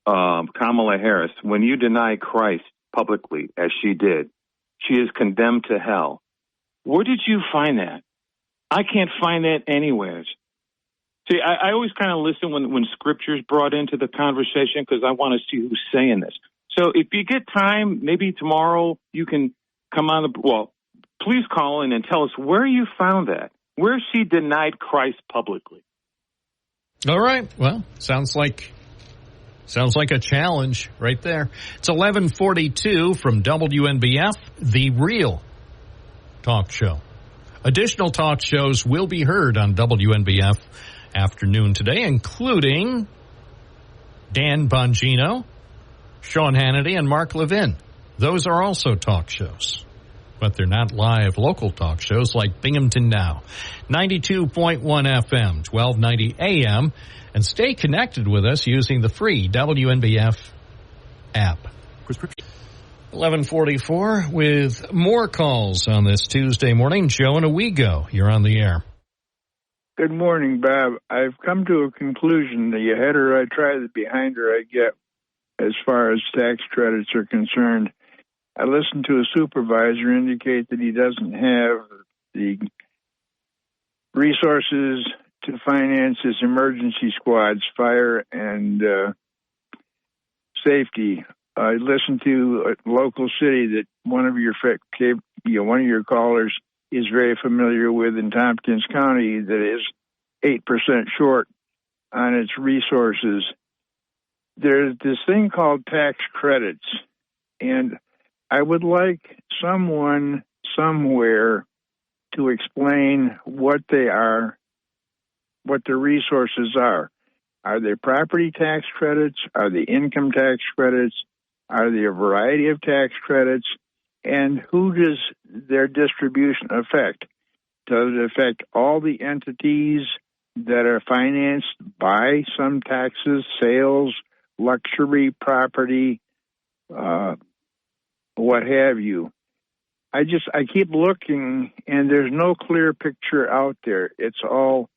Kamala Harris, when you deny Christ publicly, as she did, she is condemned to hell. Where did you find that? I can't find that anywhere. See, I always kind of listen when scripture's brought into the conversation because I want to see who's saying this. So if you get time, maybe tomorrow you can come on please call in and tell us where you found that, where she denied Christ publicly. All right. Well, sounds like a challenge right there. It's 11:42 from WNBF, the real talk show. Additional talk shows will be heard on WNBF afternoon today, including Dan Bongino, Sean Hannity, and Mark Levin. Those are also talk shows, but they're not live local talk shows like Binghamton Now. 92.1 FM, 1290 AM, and stay connected with us using the free WNBF app. 11:44 with more calls on this Tuesday morning. Joe and Owego, you're on the air. Good morning, Bob. I've come to a conclusion. The aheader I try, the behinder I get as far as tax credits are concerned. I listened to a supervisor indicate that he doesn't have the resources to finance his emergency squads, fire and safety. I listened to a local city that one of your callers is very familiar with in Tompkins County that is 8% short on its resources. There's this thing called tax credits, and I would like someone somewhere to explain what they are, what the resources are. Are they property tax credits? Are they income tax credits? Are they a variety of tax credits? And who does their distribution affect? Does it affect all the entities that are financed by some taxes, sales, luxury property, what have you? I keep looking, and there's no clear picture out there. It's all,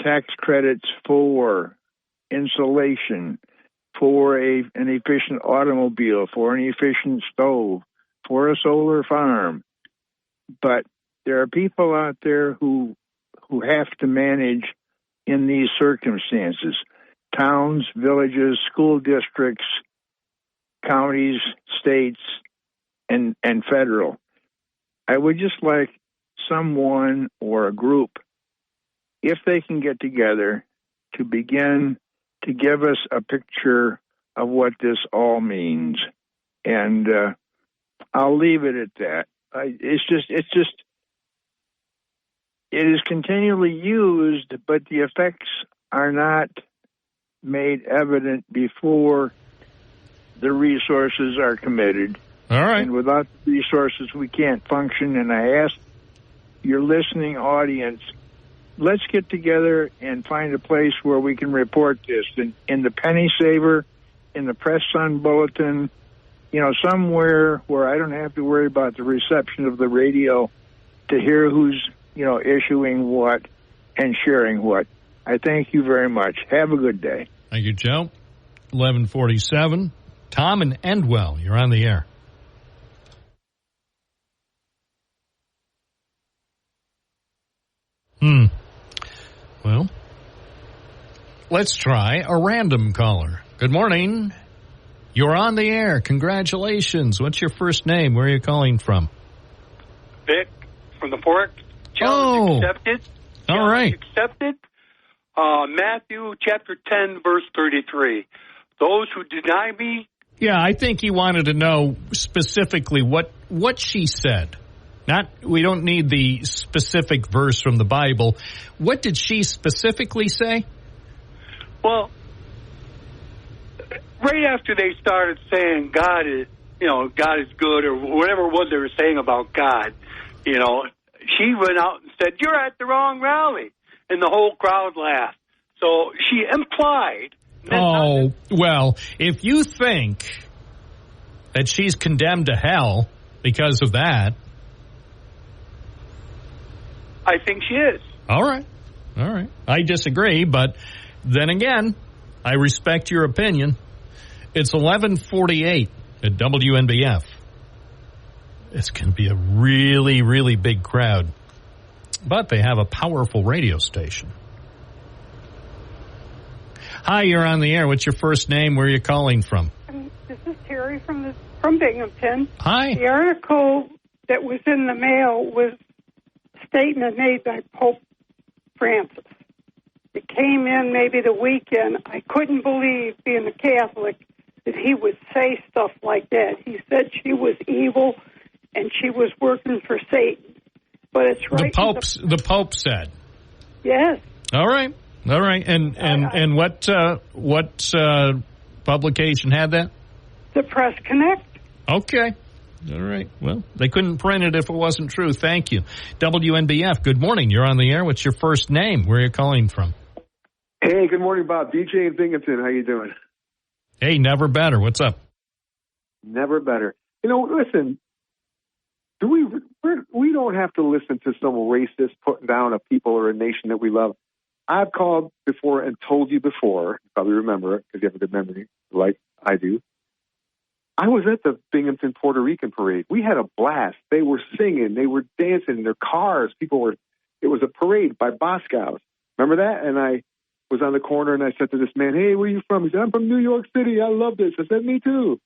tax credits for insulation, for an efficient automobile, for an efficient stove, for a solar farm. But there are people out there who have to manage in these circumstances. Towns, villages, school districts, counties, states, and federal. I would just like someone or a group, if they can get together, to begin to give us a picture of what this all means. And I'll leave it at that. It is continually used, but the effects are not made evident before the resources are committed. All right. And without the resources, we can't function. And I ask your listening audience, let's get together and find a place where we can report this. In the Penny Saver, in the Press Sun Bulletin, somewhere where I don't have to worry about the reception of the radio to hear who's, issuing what and sharing what. I thank you very much. Have a good day. Thank you, Joe. 11:47. Tom and Endwell, you're on the air. Well, let's try a random caller. Good morning. You're on the air. Congratulations. What's your first name? Where are you calling from? Vic from the Fork. Challenge accepted. All right. Accepted. Matthew chapter 10, verse 33. Those who deny me. Yeah, I think he wanted to know specifically what she said. We don't need the specific verse from the Bible. What did she specifically say? Well, right after they started saying God is good, or whatever it was they were saying about God, she went out and said, "You're at the wrong rally," and the whole crowd laughed. So she implied. Oh, well, if you think that she's condemned to hell because of that, I think she is. All right. I disagree, but then again, I respect your opinion. It's 11:48 at WNBF. It's going to be a really, really big crowd, but they have a powerful radio station. Hi, you're on the air. What's your first name? Where are you calling from? This is Terry from Binghamton. Hi. The article that was in the mail was a statement made by Pope Francis. It came in maybe the weekend. I couldn't believe, being a Catholic, that he would say stuff like that. He said she was evil and she was working for Satan. But it's right. The Pope said. Yes. All right. And what publication had that? The Press Connect. Okay. All right. Well, they couldn't print it if it wasn't true. Thank you. WNBF, good morning. You're on the air. What's your first name? Where are you calling from? Hey, good morning, Bob. DJ in Binghamton. How you doing? Hey, never better. What's up? Never better. Listen, we don't have to listen to some racist putting down a people or a nation that we love. I've called before and told you before, you probably remember it because you have a good memory like I do. I was at the Binghamton Puerto Rican parade. We had a blast. They were singing. They were dancing in their cars. It was a parade by Boscows. Remember that? And I was on the corner and I said to this man, hey, where are you from? He said, I'm from New York City. I love this. I said, me too.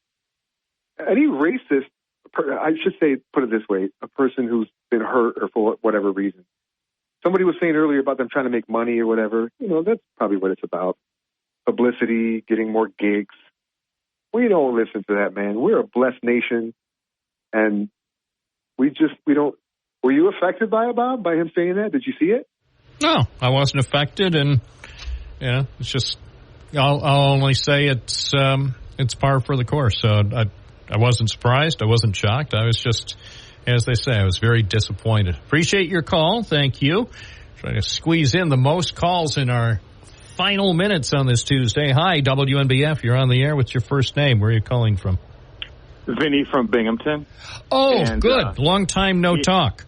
Any racist, I should say, put it this way, a person who's been hurt or for whatever reason. Somebody was saying earlier about them trying to make money or whatever. That's probably what it's about. Publicity, getting more gigs. We don't listen to that, man. We're a blessed nation, and we don't. Were you affected by it, Bob, by him saying that? Did you see it? No, I wasn't affected, and it's just I'll only say it's par for the course. So I wasn't surprised. I wasn't shocked. I was just, as they say, I was very disappointed. Appreciate your call. Thank you. Trying to squeeze in the most calls in our final minutes on this Tuesday. Hi, WNBF. You're on the air. What's your first name? Where are you calling from? Vinny from Binghamton. Oh, good. Long time no talk.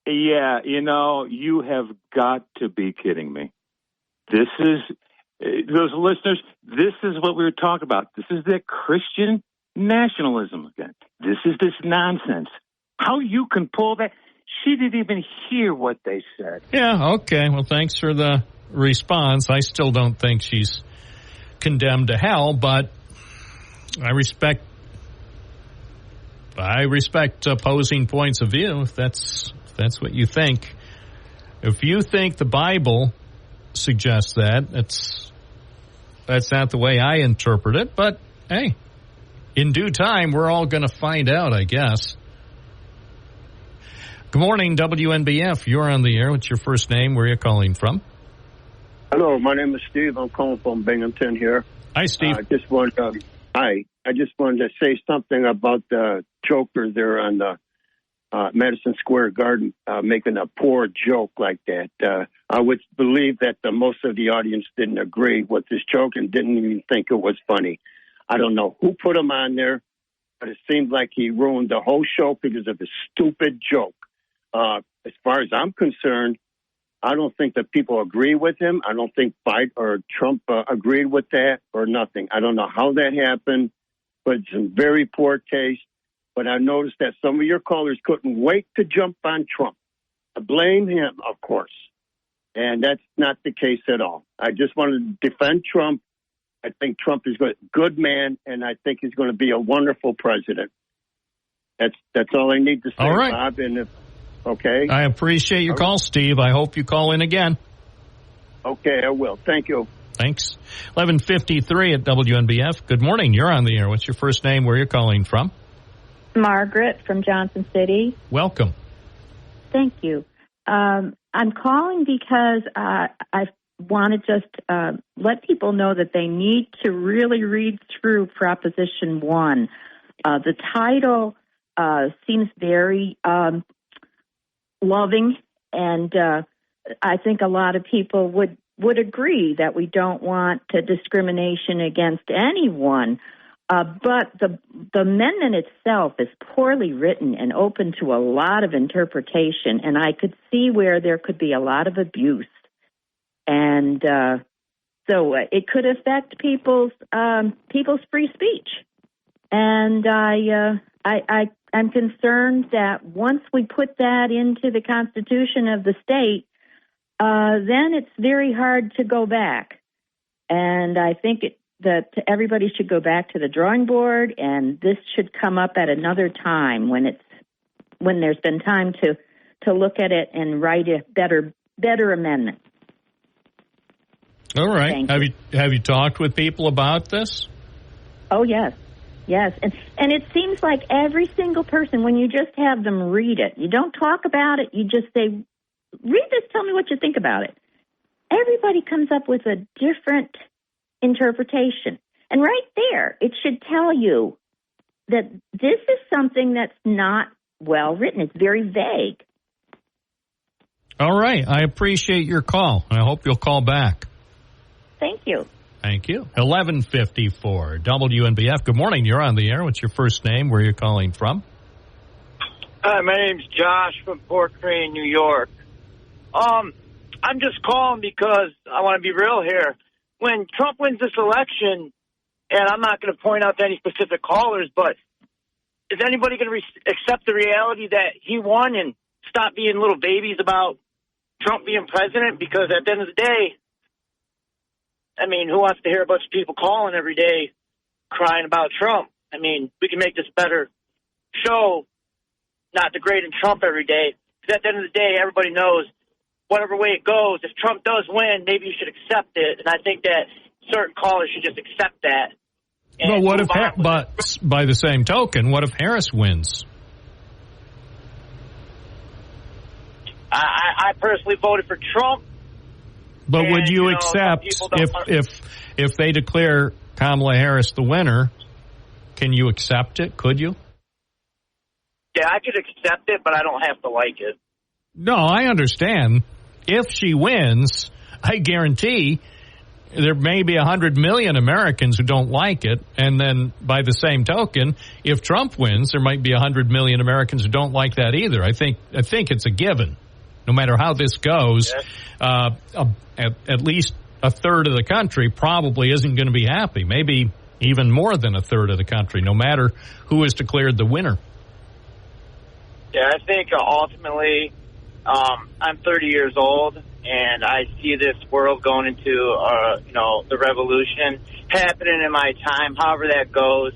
Yeah, you have got to be kidding me. This is, those listeners, this is what we were talking about. This is that Christian nationalism again. This is this nonsense. How you can pull that? She didn't even hear what they said. Yeah, okay. Well, thanks for the response. I still don't think she's condemned to hell, but I respect opposing points of view. If that's what you think. If you think the Bible suggests that's not the way I interpret it. But hey, in due time, we're all going to find out, I guess. Good morning, WNBF. You're on the air. What's your first name? Where are you calling from? Hello, my name is Steve. I'm calling from Binghamton here. Hi, Steve. I just wanted to say something about the joker there on the Madison Square Garden making a poor joke like that. I would believe that most of the audience didn't agree with this joke and didn't even think it was funny. I don't know who put him on there, but it seemed like he ruined the whole show because of his stupid joke. As far as I'm concerned, I don't think that people agree with him. I don't think Biden or Trump agreed with that or nothing. I don't know how that happened, but it's in very poor taste. But I noticed that some of your callers couldn't wait to jump on Trump. I blame him, of course. And that's not the case at all. I just wanted to defend Trump. I think Trump is a good man, and I think he's going to be a wonderful president. That's all I need to say, all right. Bob. And okay. I appreciate your call, Steve. I hope you call in again. Okay, I will. Thank you. Thanks. 11:53 at WNBF. Good morning. You're on the air. What's your first name? Where are you calling from? Margaret from Johnson City. Welcome. Thank you. I'm calling because I want to just let people know that they need to really read through Proposition 1. The title seems very loving, and I think a lot of people would agree that we don't want discrimination against anyone. But the amendment itself is poorly written and open to a lot of interpretation, and I could see where there could be a lot of abuse. And so it could affect people's free speech. And I'm concerned that once we put that into the Constitution of the state, then it's very hard to go back. And I think that everybody should go back to the drawing board, and this should come up at another time when there's been time to look at it and write a better amendment. All right. Have you talked with people about this? Oh, yes. Yes. And it seems like every single person, when you just have them read it, you don't talk about it, you just say, read this, tell me what you think about it. Everybody comes up with a different interpretation. And right there, it should tell you that this is something that's not well written. It's very vague. All right. I appreciate your call, and I hope you'll call back. Thank you. Thank you. 11:54 WNBF. Good morning. You're on the air. What's your first name? Where are you calling from? Hi, my name's Josh from Port Crane, New York. I'm just calling because I want to be real here. When Trump wins this election, and I'm not going to point out to any specific callers, but is anybody going to accept the reality that he won and stop being little babies about Trump being president? Because at the end of the day, I mean, who wants to hear a bunch of people calling every day crying about Trump? I mean, we can make this a better show, not degrading Trump every day. Because at the end of the day, everybody knows whatever way it goes, if Trump does win, maybe you should accept it. And I think that certain callers should just accept that. But what if, but by the same token, what if Harris wins? I personally voted for Trump. But would you accept if they declare Kamala Harris the winner? Can you accept it? Could you? Yeah, I could accept it, but I don't have to like it. No, I understand. If she wins, I guarantee there may be 100 million Americans who don't like it. And then by the same token, if Trump wins, there might be 100 million Americans who don't like that either. I think it's a given. No matter how this goes, at least a third of the country probably isn't going to be happy. Maybe even more than a third of the country, no matter who is declared the winner. Yeah, I think ultimately I'm 30 years old, and I see this world going into, the revolution happening in my time. However that goes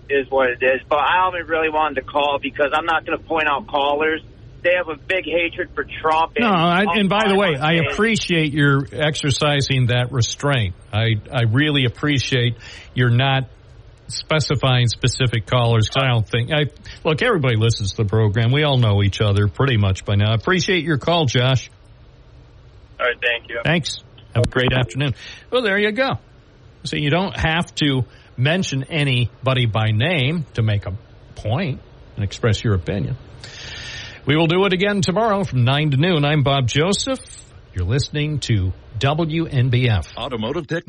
is what it is. But I only really wanted to call because I'm not going to point out callers. They have a big hatred for Trump. And by the way, I appreciate your exercising that restraint. I really appreciate you're not specifying specific callers. Cause I don't think look, everybody listens to the program. We all know each other pretty much by now. I appreciate your call, Josh. All right, thank you. Thanks. Have a great afternoon. Well, there you go. So you don't have to mention anybody by name to make a point and express your opinion. We will do it again tomorrow from 9 to noon. I'm Bob Joseph. You're listening to WNBF. Automotive Technology.